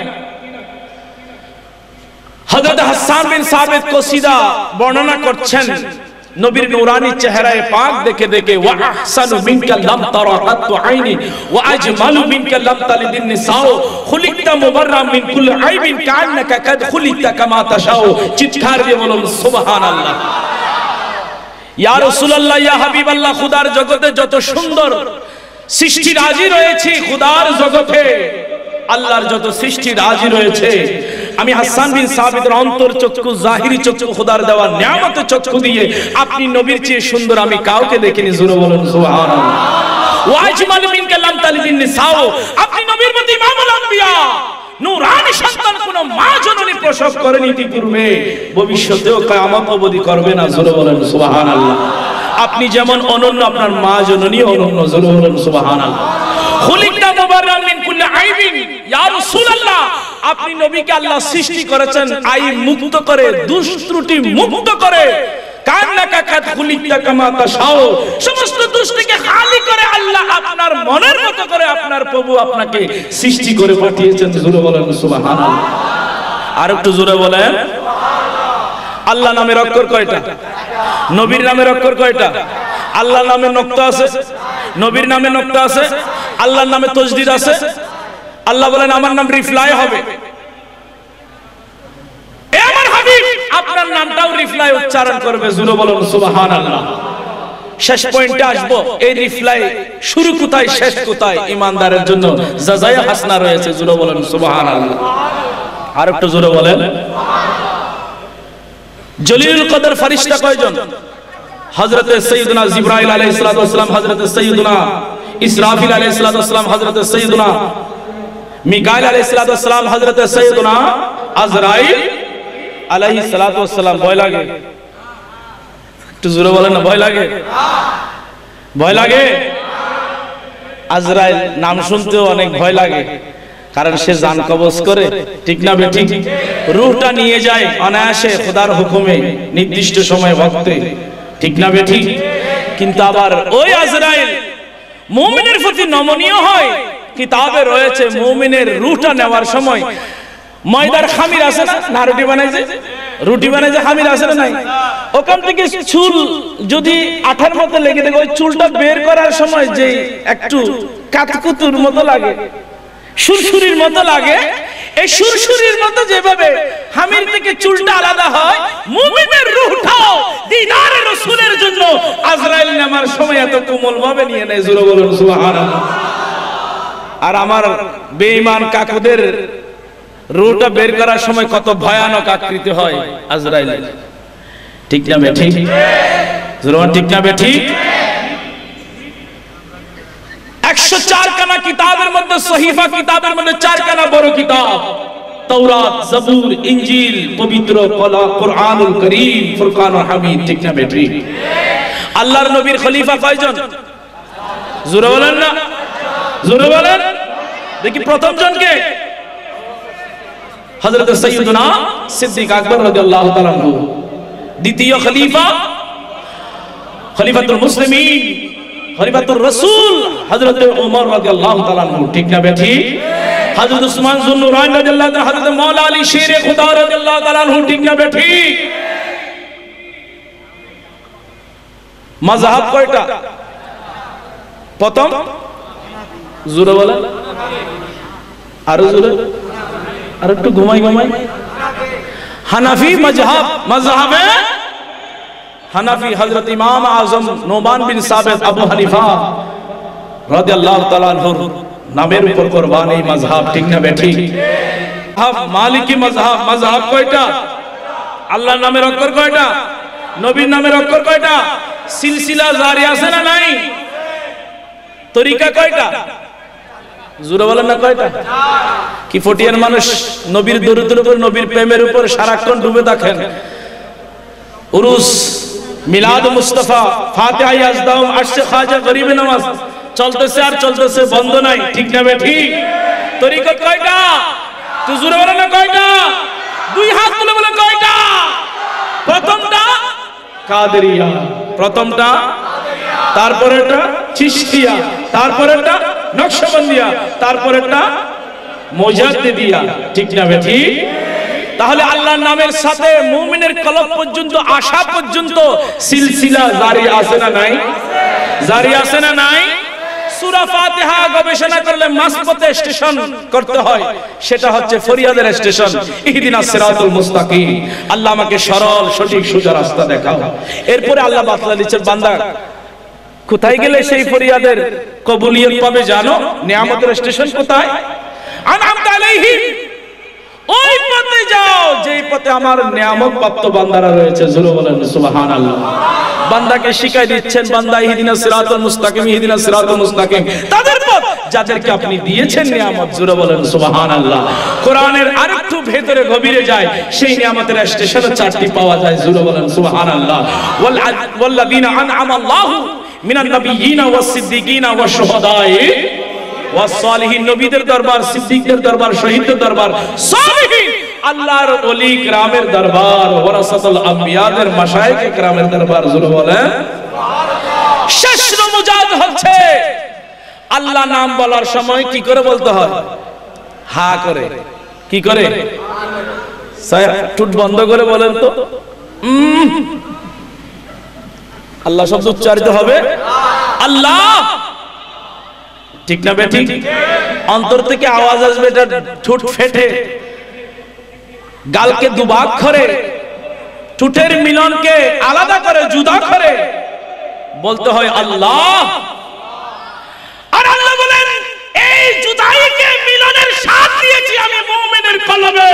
হযরত হাসান বিন সাবিত কসিদা বর্ণনা করছেন, নবীর নূরানি চেহারায় পাক দেখে দেখে, ওয়া আহসানু মিনকা লাম তারা কাত্তু আইনি ওয়া আজমালু মিনকা লাম তালিদিন নিসাও খুলিকতা মুবাররাম মিন কুল্লি আইবিন কান্নাকা কাদ খুলিকতা কামা তাশাও। চিৎকার দিয়ে বলুন সুবহানাল্লাহ। ইয়া রাসূলুল্লাহ, ইয়া হাবিবাল্লাহ, খোদার জগতে যত সুন্দর সৃষ্টি রাজি রয়েছে, খোদার জগতে আল্লাহর যত সৃষ্টি রাজি রয়েছে, আমি হাসান বিন সাবিতের অন্তর চক্ষু, জাহিরি চক্ষু, খোদার দেওয়া নিয়ামতের চক্ষু দিয়ে আপনি নবীর চেয়ে সুন্দর আমি কাউকে দেখিনি। জোরে বলুন সুবহানাল্লাহ। ওয়া আজমালু মিনকা লাম তালিদিন নিসাও, আপনি নবীর মধ্যে ইমামুল আম্বিয়া, নূরানি সন্তান কোন মা জননী প্রসব করেনি ইতিপূর্বে, ভবিষ্যতেও কিয়ামত অবধি করবে না। জোরে বলেন সুবহানাল্লাহ। আপনি যেমন অনন্য, আপনার মা জননী অনন্য। জোরে বলেন সুবহানাল্লাহ। খুলিকতা মুবাররাম মিন কুল্লি আইবিন, ইয়া রাসূলুল্লাহ, আপনি নবীকে আল্লাহ সৃষ্টি করেছেন আইব মুক্ত করে, দোষ ত্রুটি মুক্ত করে। কান্নাকা কাদ খুলিকতা কামা তাশাও, সমস্ত দোষ থেকে খালি করে আল্লাহ আপনার মনের মতো করে আপনার প্রভু আপনাকে সৃষ্টি করে পাঠিয়েছেন। জোরে বলেন সুবহানাল্লাহ। আর একটু জোরে বলেন সুবহানাল্লাহ। আল্লাহ নামের অক্ষর কয়টা? নবীর নামের অক্ষর কয়টা? আল্লাহর নামে নক্তা আছে, নবীর নামে নক্তা আছে, আল্লাহর নামে তাসদীদ আছে। আল্লাহ বলেন আমার নাম রিফলাই হবে। এ আমার হাবিব, আপনার নামটাও রিফলাই উচ্চারণ করবে। জোরে বলুন সুবহানাল্লাহ। শেষ পয়েন্টে আসবো, এই রিফলাই শুরু কোথায় শেষ কোথায়? ইমানদারের জন্য জাযায়ে হাসনা রয়েছে। জোরে বলেন সুবহানাল্লাহ। আর একটু জোরে বলেন সুবহানাল্লাহ। জলিলুল কদর ফেরেশতা কয়জন? হযরতে সাইয়্যিদুনা জিবরাইল আলাইহিস সালাতু ওয়াস সালাম, হযরতে সাইয়্যিদুনা ইসরাফিল আলাইহিস সালাতু ওয়াস সালাম, হযরতে সাইয়্যিদুনা মিকাইল আলাইহিস সালাতু ওয়াস সালাম, হযরতে সাইয়্যিদুনা আজরাইল আলাইহিস সালাতু ওয়াস সালাম। ভয় লাগে? একটু জোরে বলেন না, ভয় লাগে? ভয় লাগে? আজরাইল নাম শুনতেও অনেক ভয় লাগে, কারণ সে জান কবজ করে, ঠিক না বেঠিক? রূহটা নিয়ে যায় অনায়াসে খোদার হুকুমে নির্দিষ্ট সময় ভক্তে, ঠিক না বেঠিক? কিন্তু আবার ওই আজরাইল মুমিনের প্রতি নমনীয় হয়। কিতাবে রয়েছে মুমিনের রূহটা নেওয়ার সময় ময়দার খামির আছে না, না রুটি বানাইছে, রুটি বানাইছে খামির আছে না নাই, ওখান থেকে চুল যদি আঠার মতো লেগে থাকে, ওই চুলটা বের করার সময় যে একটু কাতকুতুর মতো লাগে, সুরসুরির মতো লাগে, এই সুরসুরির মতো যেভাবে হামির থেকে চুলটা আলাদা হয়, মুমিনের রূহটাও দিদারে রাসূলের জন্য আজরাইল নামার সময় এত কোমল ভাবে নিয়ে নেয়। জোরে বলুন সুবহানাল্লাহ। আর আমার বেঈমান কাকুদের রূহটা বের করার সময় কত ভয়ানক আকৃতি হয় আজরাইল, ঠিক না বেঠিক? জোরে বলুন ঠিক না বেঠিক? 104 খানা কিতাবের মধ্যে, সহিফা কিতাবের মধ্যে 4 খানা বড় কিতাব, তাওরাত, জবুর, ইনজিল, পবিত্র কোরআনুল কারীম, ফুরকানুল হামিদ, ঠিক না বেঠিক? আল্লাহর নবীর খলিফা কয়জন? জোরে বলেন না, জোরে বলেন দেখি। প্রথম জন কে? হযরত সাইয়্যিদুনা সিদ্দিক আকবর রাদিয়াল্লাহু তাআলা আনহু। দ্বিতীয় খলিফা খলিফাতুল মুসলিমিন, খলিফাতুর রাসূল হযরত ওমর রাদিয়াল্লাহু তাআলা আনহু, ঠিক না বেঠিক? হযরত উসমান যুন্নুরাইন রাদিয়াল্লাহু তাআলা, হযরত মাওলা আলী শেরে খুদা রাদিয়াল্লাহু তাআলা আনহু, ঠিক না বেঠিক? মাযহাব কয়টা? প্রথম জোরে বলেন, আরো জোরে, আর একটু ঘুমাই ঘুমাই। হানাফি মাযহাব, মাযহাবে হানাফি হযরত ইমাম আযম নোমান বিন সাবিত আবু হানিফা রাদিয়াল্লাহু তাআলা আনহুর নামের উপর কুরবান এই মাযহাব, ঠিক না বেঠিক? মালিকি মাযহাব, মাযহাব কয়টা? আল্লাহর নামের অক্ষর কয়টা? নবীর নামের অক্ষর কয়টা? সিলসিলা জারি আছে না নাই? তরিকা কয়টা? জোরে বলেন না কয়টা? কি ফটিয়ার মানুষ নবীর দরুদের উপর, নবীর প্রেমের উপর সারাক্ষণ ডুবে থাকেন। উরুস, মিলাদ মুস্তাফা, ফাতিহা ইয়াজদাউম, আশে খাজা, গরিবে নামাজ চলতেছে আর চলতেছে, বন্ধ নাই, ঠিক না বেঠিক? তরিকত কয়টা? তুই জোরে বলেন না কয়টা? দুই হাত তুলে বলেন কয়টা? প্রথমটা কাদেরিয়া, প্রথমটা, তারপরেরটা চিশতিয়া, তারপরেরটা নকশবন্দিয়া, তারপরেরটা মুজাদ্দিদিয়া, ঠিক না বেঠিক? তাহলে আল্লাহর নামের সাথে মুমিনের কলব পর্যন্ত আসা পর্যন্ত সিলসিলা জারি আছে না নাই? জারি আছে না নাই? সূরা ফাতিহা গবেষণা করলে মাসপথে স্টেশন করতে হয়, সেটা হচ্ছে ফরিয়াদের স্টেশন। ইহদিনাস সিরাতুল মুস্তাকিম, আল্লাহ আমাকে সরল সঠিক সোজা রাস্তা দেখাও। এরপরে আল্লাহ বাতলা দিচ্ছেন, বান্দা কোথায় গেলে সেই ফরিয়াদের কবুলিয়ত পাবে জানো? নিয়ামতের স্টেশন কোথায়? আনআমতা আলাইহিম, ওই পথে যাও যেই পথে আমার নিয়ামত প্রাপ্ত বান্দারা রয়েছে। জোরে বলেন সুবহানাল্লাহ। বান্দাকে শিখাই দিচ্ছেন, বান্দা ইহদিনাস সিরাতুল মুস্তাকিম, ইহদিনাস সিরাতুল মুস্তাকিম, তাদের পথ যাদেরকে আপনি দিয়েছেন নিয়ামত। জোরে বলেন সুবহানাল্লাহ। কোরআনের আরেকটু ভেতরে গভীরে যায়, সেই নিয়ামতের স্টেশন 4টি পাওয়া যায়। জোরে বলেন সুবহানাল্লাহ। ওয়াল্লাযীনা আনআমা আল্লাহু মিনান নাবিয়্যিনা ওয়াস সিদ্দিকিনা ওয়াশ শুহাদায়ে ওয়াস সালিহিন, নবীদের দরবার, সিদ্দিকদের দরবার, শহীদদের দরবার, সালিহিন আল্লাহর ওলি কিরামের দরবার, ওয়ারাসাতুল আম্বিয়াদের মাশায়েখ কিরামের দরবার। জোরে বলেন সুবহানাল্লাহ। শেষ নমুজাদ হচ্ছে আল্লাহ নাম বলার সময় কি করে বলতে হয়? হা করে। কি করে? ঠোঁট বন্ধ করে বলেন তো। আল্লাহ শব্দ উচ্চারিত হবে আল্লাহ, ঠিক না বেঠিক? অন্তর থেকে আওয়াজ আসবে, এটা ঠোঁট ফেটে গালকে দুভাগ করে, ঠোঁটের মিলনকে আলাদা করে, জুদা করে বলতে হয় আল্লাহ। আর আল্লাহ বলেন, এই জুদাইকে মিলনের স্বাদ দিয়েছি আমি মুমিনের কলবে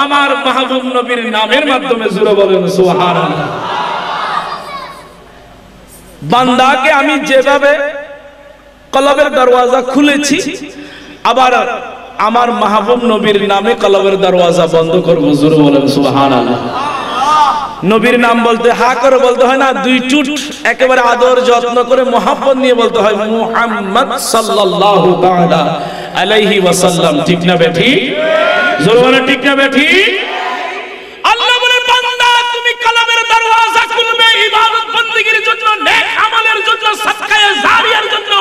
আমার মাহবুব নবীর নামের মাধ্যমে। জোরে বলেন সুবহানাল্লাহ। বান্দাকে আমি যেভাবে কলবের দরওয়াজা খুলেছি, আবার আমার মাহবুব নবীর নামে কলবের দরওয়াজা বন্ধ করব। জোরে বলেন সুবহানাল্লাহ। নবীর নাম বলতে হা করে বলতে হয় না, দুই টুট একেবারে আদর যত্ন করে মোহাব্বত নিয়ে বলতে হয় মুহাম্মদ সাল্লাল্লাহু তাআলা আলাইহি ওয়াসাল্লাম। ঠিক না বেঠি? জোরে বলেন ঠিক না বেঠি? আল্লাহ বলেন বান্দা তুমি কলবের দরওয়াজা খুলবে ইবাদত বندگির জন্য, নেক আমলের জন্য, সাদকায়ে জারিয়ার জন্য,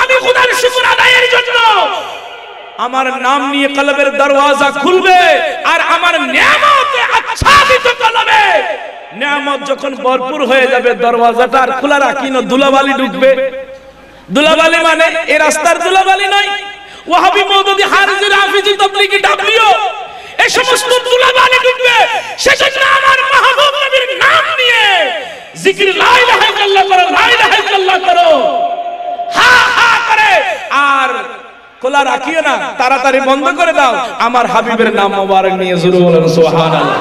আমি খোদার শুকর আদায়ের জন্য। আমার নাম নিয়ে কলবের দরওয়াজা খুলবে আর আমার নিয়ামতে আচ্ছাদিত কলবে নিয়ামত যখন ভরপুর হয়ে যাবে দরওয়াজাটা আর খোলা রাখি না, ধুলাবালি ঢুকবে। ধুলাবালি মানে এই রাস্তার ধুলাবালি নয়, ওয়াহাবি মওদুদি হারিজি রাফিজি তাবলিগি ডাবলিও এই সমস্ত ধুলাবালি ঢুকবে। সেজন্য আমার মাহবুব নবীর নাম নিয়ে জিকির লা ইলাহা ইল্লাল্লাহ করো, লা ইলাহা ইল্লাল্লাহ করো, হা হা করে আর খোলা রাখিও না, তাড়াতাড়ি বন্ধ করে দাও। আমার হাবিবের নাম মোবারক নিয়ে জোরে বলেন সুবহানাল্লাহ।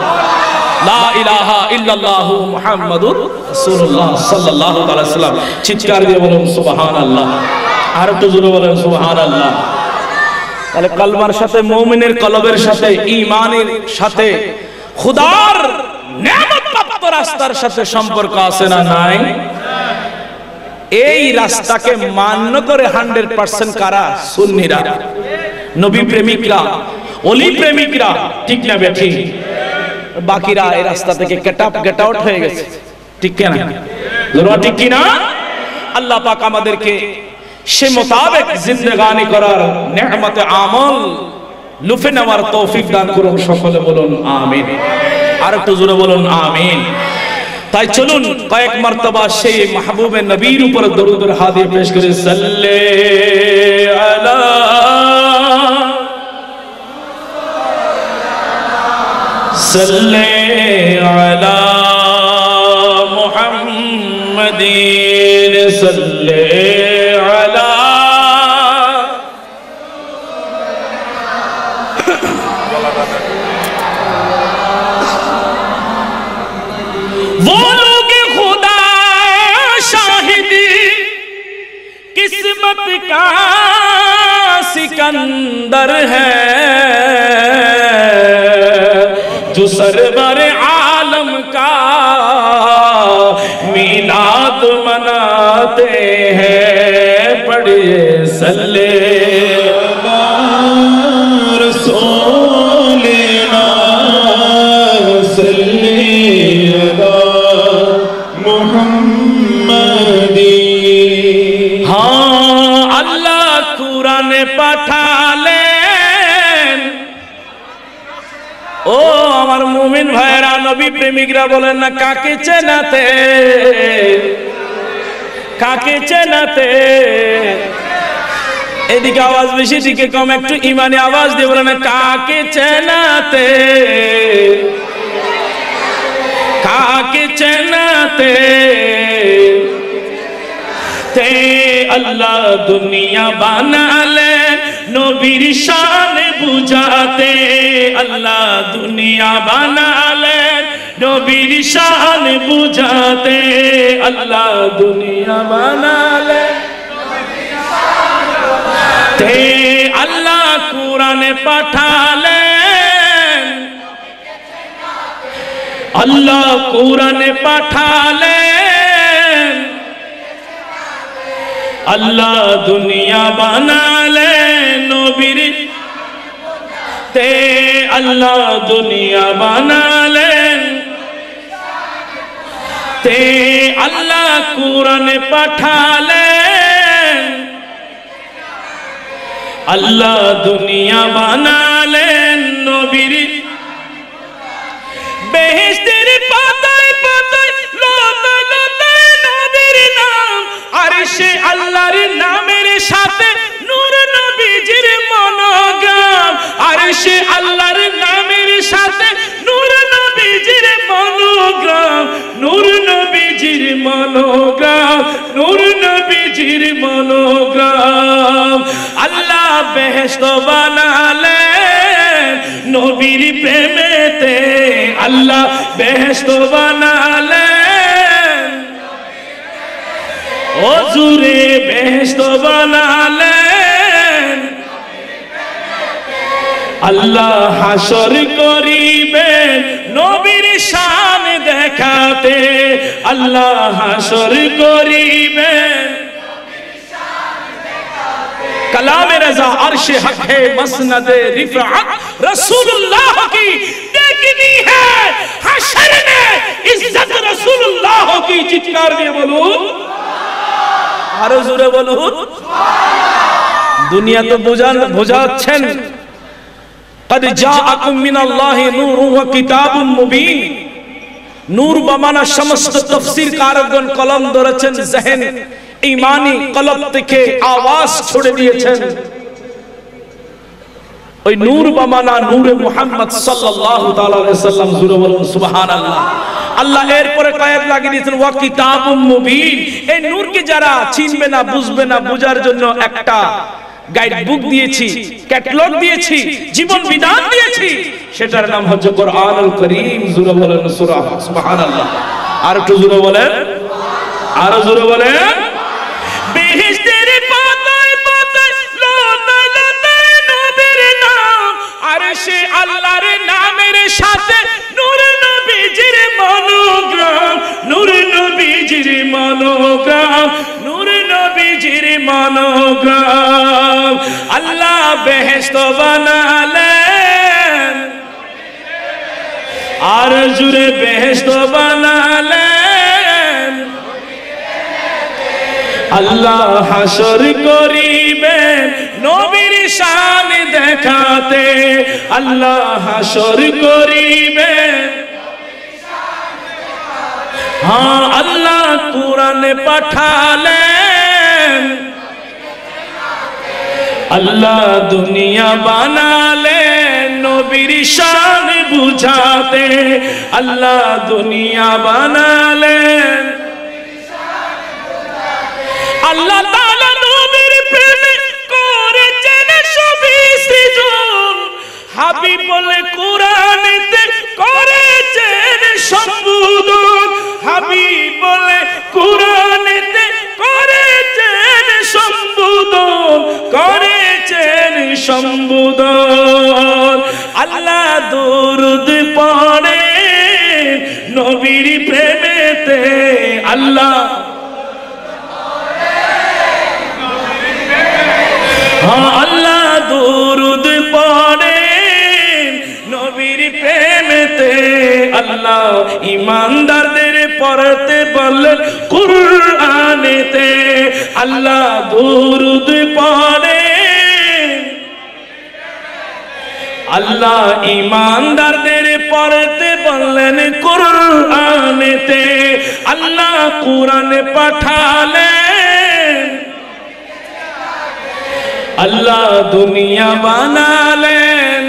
লা ইলাহা ইল্লাল্লাহু মুহাম্মাদুর রাসূলুল্লাহ সাল্লাল্লাহু আলাইহি ওয়াসাল্লাম। চিৎকার দিয়ে বলুন সুবহানাল্লাহ। আর একটু জোরে বলেন সুবহানাল্লাহ। তাহলে কলমার সাথে, মুমিনের কলবের সাথে, ঈমানের সাথে, খোদার নিয়ামত প্রাপ্ত রাস্তার সাথে সম্পর্ক আছে না নাই? এই রাস্তাকে মান্য করে 100% কারা? সুন্নিরা, নবী প্রেমিকরা, ওলি প্রেমিকরা। ঠিক না বেঠি? বাকিরা এই রাস্তা থেকে গেট আউট হয়ে গেছে। ঠিক না? জোরে ঠিক কি না? আল্লাহ পাক আমাদেরকে সে মোতাবেক জিন্দেগানি করার নেয়ামতে আমল লুফে নেওয়ার তৌফিক দান করুন। সকলে বলুন আমিন। আর একটু জোরে বলুন আমিন। তাই চলুন কয়েক মারতবা সেই মাহবুবে নবীর উপর দরুদের হাদিয়া পেশ করে সাল্লে আলা সাল্লে আলা মুহাম্মাদিন সাল্লে আলা। वो लोग खुदा शाहिदी किस्मत का सिकंदर है, जो सरवर आलम का मीलाद मनाते हैं। पढ़िए सल्ले रसूलिना सल्ले পাঠালেন। ও আমার মুমিন ভাইরা, নবী প্রেমিকরা বলেন না কাকে চেনাতে, কাকে চেনাতে? এদিকে আওয়াজ বেশি, দিকে কম, একটু ইমানি আওয়াজ দিয়ে বলেন কাকে চেনাতে, কাকে চেনাতে? তে আল্লাহ দুনিয়া বানালেন নবীর শান বুঝাতে, আল্লাহ দুনিয়া বানালেন নবীর শান বুঝাতে, আল্লাহ দুনিয়া বানালেন তে আল্লাহ কুরআন পাঠালেন, আল্লাহ কুরআন পাঠালেন, আল্লাহ দুনিয়া বানালেন নবীর তে, আল্লাহ দুনিয়া বানালেন তে, আল্লাহ কুরআন পাঠালেন, আল্লাহ দুনিয়া বানালেন নবীর। বেহেশতের পাতায় পাতায় লতায় লতায় নবীর নাম, আরশে আল্লাহর নামের সাথে নূর নবীজির মনোগ্রাম, আরশে আল্লাহর নামের সাথে নূর নবীজির মনোগ্রাম, নূর নবীজির মনোগ্রাম, নূর নবীজির মনোগ্রাম। আল্লাহ বেহেশত বানালেন নবীর প্রেমেতে, আল্লাহ বেহেশত বানালেন, হুজুরে বেহেশত বানালেন, আল্লাহ হাসর করিবেন নবীর শান দেখাতে, আল্লাহ হাসর করিবেন कलाम रज़ा अर्श हक है मसनद रिफ़अत रसूलुल्लाह की देखनी है हशर में इज्जत रसूलुल्लाह की। चिৎকার দিয়ে বলুন, আরো জোরে বলুন। দুনিয়া তো বোঝাচ্ছেন قد جاءكم من الله نور وكتاب مبين। নূর বামানা সমস্ত তাফসীর কারগণ কলম ধরেছেন, জেহেন ঈমানি কলব থেকে আওয়াজ ছড়ে দিয়েছেন। ওই নূর বামানা নূরে মুহাম্মদ সাল্লাল্লাহু তাআলা আলাইহি সাল্লাম, জোরে বলুন সুবহানাল্লাহ। আল্লাহ এরপরে কয়েদ লাগিয়ে দিয়েছেন ওয়া কিতাবুম মুবিন। এই নূরকে যারা চিনবে না, বুঝবে না, বোঝার জন্য একটা গাইড বুক দিয়েছি, ক্যাটালগ দিয়েছি, জীবন বিধান দিয়েছি, সেটার নাম হচ্ছে কোরআনুল কারীম। জোরে বলেন সুবহানাল্লাহ। আর একটু জোরে বলেন, আরো জোরে বলেন। বেহেশতের পাতায় পাতায় লতায় লতায় নবীর নাম, আর সে আল্লাহর নামের সাথে নূর নবীজির মনোগ্রাম, নূর নবীজির মনোগ্রাম, নূর নবীজির মনোগ্রাম। আল্লাহ বেহেশত বানালেন, আর জুড়ে বেহেশত বানালেন। আল্লাহ হাসর করিবেন নবীর শান দেখাতে, আল্লাহ হাসর করিবেন। হ্যাঁ, আল্লাহ কুরআন পাঠালেন, আল্লাহ দুনিয়া বানালেন নবীর শান বুঝাতে, আল্লাহ দুনিয়া বানালেন। আল্লাহ তাআলা নবীর প্রেমে করেছেন সবই সৃজন, হাবিব বলে কুরআনেতে করেছেন সম্বোধন, হাবিব বলে কুরআনেতে করেছেন সম্বোধন, করেছেন সম্বোধন। আল্লাহ দরুদ পড়ে নবীর প্রেমেতে, আল্লাহ আল্লাহ দরুদ পড়ে নবীর প্রেমেতে। আল্লাহ ঈমানদারদের পড়তে বললেন কুরআনেতে, আল্লাহ দরুদ পড়ে। আল্লাহ ঈমানদারদের পড়তে বললেন কুরআনেতে, আল্লাহ কুরআন পাঠালেন, আল্লাহ দুনিয়া বানালেন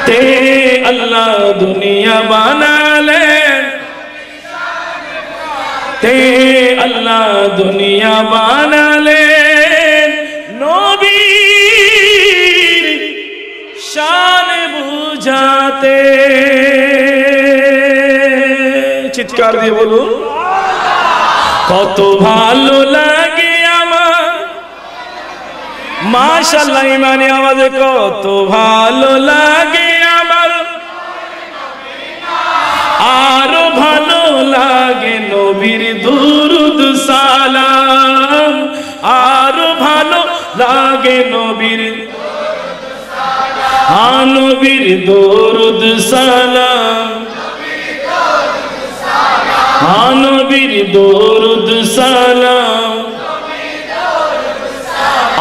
তে, আল্লাহ দুনিয়া বানালেন তে, আল্লাহ দুনিয়া বানালেন নবীর শান বুঝাতে। চিৎকার দিয়ে বলুন, কত ভালো লাগে মাশাআল্লাহ, ইমানি আওয়াজে কত ভালো লাগে আমার, আরো ভালো লাগে নবীর দুরুদ সালাম, আরো ভালো লাগে নবীর, নবীর দুরুদ সালাম, নবীর দুরুদ সালাম।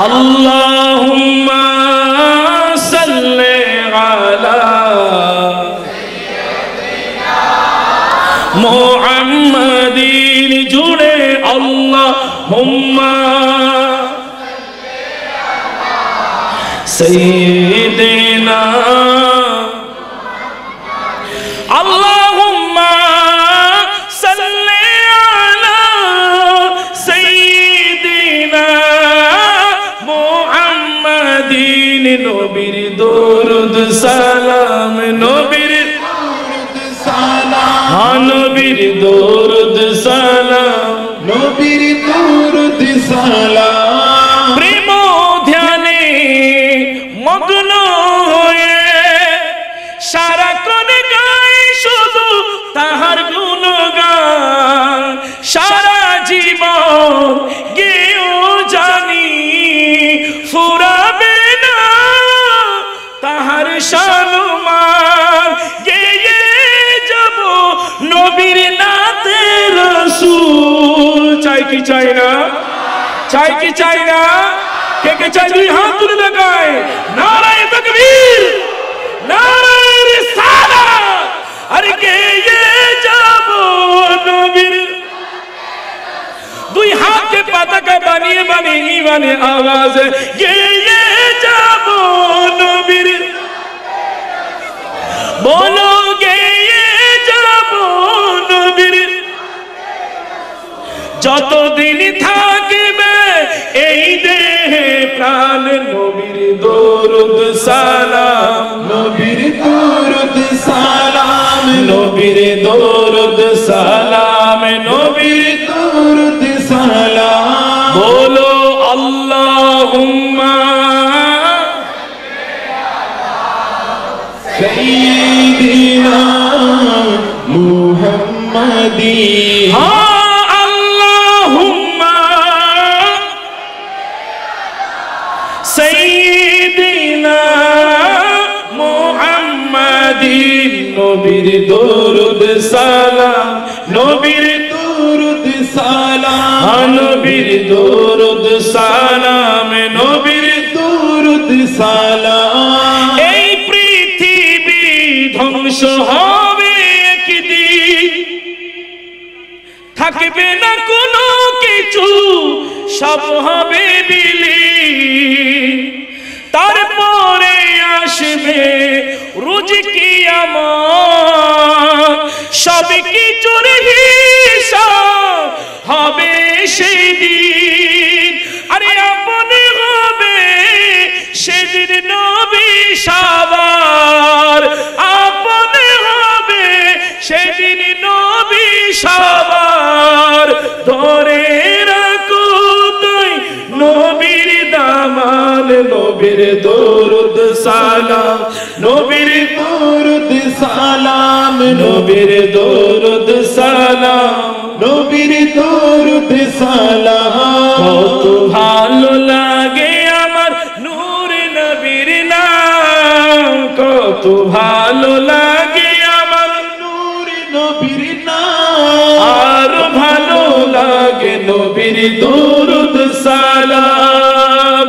আল্লাহুম্মা সাল্লি আলা মুহাম্মাদিন, জুড়ে আল্লাহুম্মা সাইয়্যিদিনা, আল্লাহুম্মা সাল্লি আলা সাইয়্যিদিনা মুহাম্মাদিন, নবীর দরুদ সালাম, নবীর দরুদ সালাম, নবীর দরুদ সালাম, নবীর দরুদ সালাম। প্রেম ধ্যানে মগ্ন হয়ে সারাক্ষণ গাই শুধু তাহার গুণগান, সারা জীবন গেও জানি নবীর নাতে রাসূল চাই কি চাই না চাই কি চাই না কে কে চাই দুই হাত তুলে দেখায় নারায়ে তাকবীর নারায়ে রিসালাত আরে কে যাব নবীর দুই হাতকে পতাকা বানিয়ে বানিয়ে ইমানে আওয়াজ গেয়ে যাব নবীর বলো গেয়ে যাব নবীর যতদিন থাকবে এই দেহে প্রাণ নবীর দরুদ সালাম নবীর দরুদ সালাম নবীর দরুদ সালাম নবীর দরুদ সালাম বলো আল্লাহুম্মা সাইয়্যিদিনা মুহাম্মাদি আল্লাহুম্মা সাইয়্যিদিনা মুহাম্মাদি নবীর দরুদ সালাম নবীর দরুদ সালাম নবীর দরুদ সালাম নবীর দরুদ সালাম এই পৃথিবী ধ্বংস হবে একদিন থাকবে না কোনো কিছু সব হবে বিলীন তারপরে আসবে রোজ কিয়ামত সব কিছুর হিসাব হবে সেদিন আরে আপন হবে সেদিন নবী সবার আপন হবে সেদিন নবী সবার ধরে রাখো তুই নবীর দামান নবীর দরুদ সালাম নবীর দরুদ সালাম নবীর দরুদ সালাম নবীর দরুদ সালাম কত ভালো লাগে আমার নূর নবীর নাম কত ভালো লাগে আমার নূর নবীর নাম আর ভালো লাগে নবীর দরুদ সালাম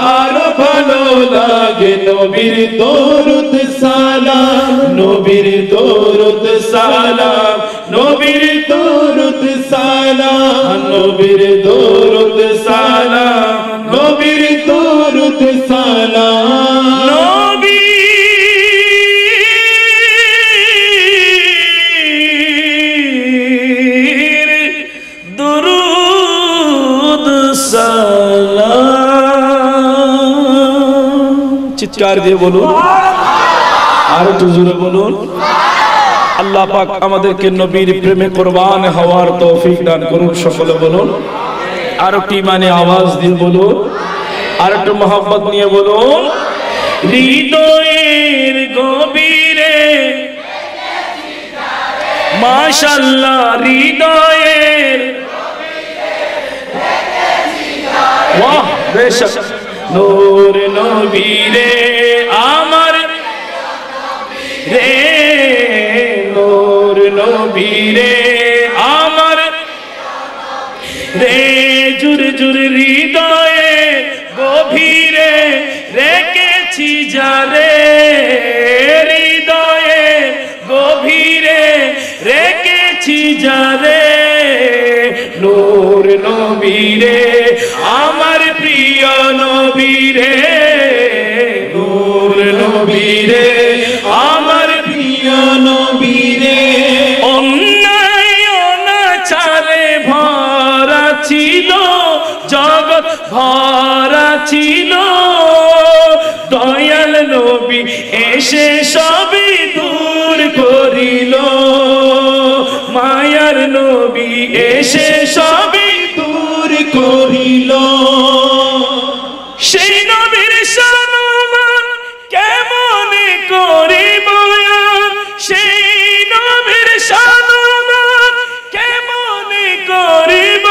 আর ভালো লাগে নবীর দরুদ সালাম নবীর দরুদ সালাম নবীর দরুদ সালাম নবীর দরুদ সালাম নবীর দরুদ সালাম নবীর দরুদ সালাম চিৎকার দিয়ে বলুন আর একটু জোরে বলুন আল্লাহ পাক আমাদেরকে নবীর প্রেমে কুরবান হওয়ার তৌফিক দান করুন সকলে বলুন আর একটু ইমানে আওয়াজ দিয়ে বলুন আর একটু মোহাম্মত নিয়ে বলুন হৃদয়ের গভীরে মাশাআল্লাহ হৃদয়ের ওয়াহ বেশক নূর নবীরে আমার রে নূর নবীরে আমার রে জুর জুর হৃদয়ে গভীরে রেখেছি যারে হৃদয়ে গভীরে রেখেছি যারে নূর নবীরে আমার প্রিয় নবীরে নূর নবীরে আমার প্রিয় নবীরে অন্যায় অনাচারে ভরা ছিল জগৎ ভরা ছিল দয়াল নবী এসে সবই দূর করিল মায়ার নবী এসে সবই দূর করিল সেই নবীর সম্মান কেমন করিব সেই নবীর সম্মান কেমন করিব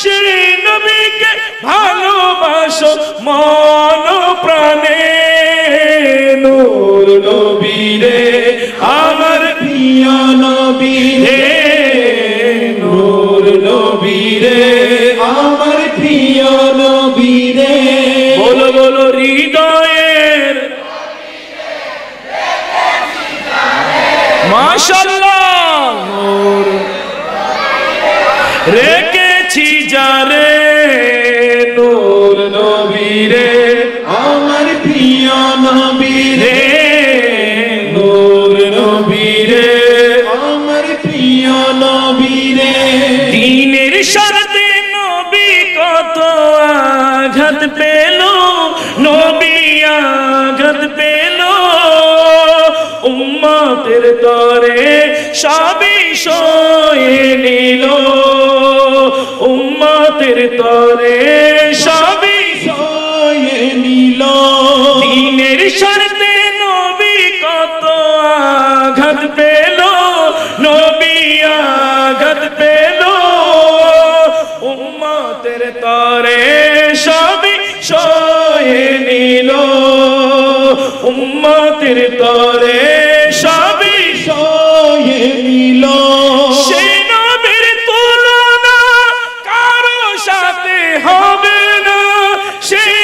সেই নবীকে ভালোবাসো মন প্রাণে নূর নবীরে আমার প্রিয় নবী নবীরে আমার প্রিয় নবীরে বলো বলো হৃদয়ের মাশাআল্লাহ নূর রেখেছি যারে নূর নবীরে আমার প্রিয় নবীরে নূর নবীরে আমার প্রিয় নবীরে দ্বীনের স্বার্থে নবী কত আঘাত পেল নবী আঘাত পেল উম্মতের তরে সবই সয়ে নিল উম্মতের তরে সবই সয়ে নিল দ্বীনের স্বার্থে নবী কত আঘাত পেল নবী আঘাত পেল উম্মতের তরে সবই সয়ে নিল উম্মতের তরে সবই সয়ে নিল সেই নবীর তুলনা কারো সাথে হবে না সেই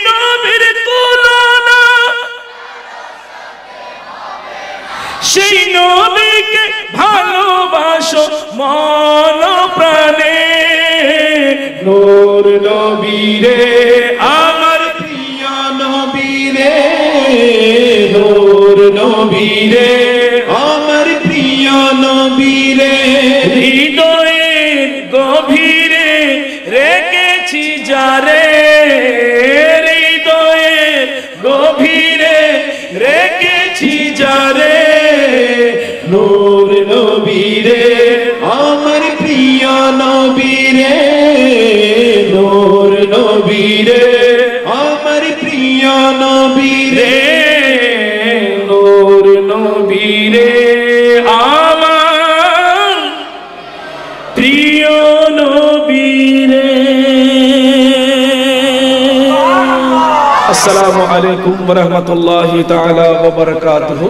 নবীর তুলনা সেই নবীকে ভালোবাসো মন প্রাণে নূর নবীরে আমার প্রিয় নবীরে নূর নবীরে আমার প্রিয় নবীরে হৃদয়ের গভীরে রেখেছি যারে হৃদয়ের গভীরে রেখেছি যারে নূর নবীরে আমার প্রিয় নবীরে নূর নবীরে আমার প্রিয় নবীরে নূর নবীরে আমার প্রিয় নবীরে আসসালামু আলাইকুম ওয়া রাহমাতুল্লাহি তাআলা ওয়া বারাকাতুহু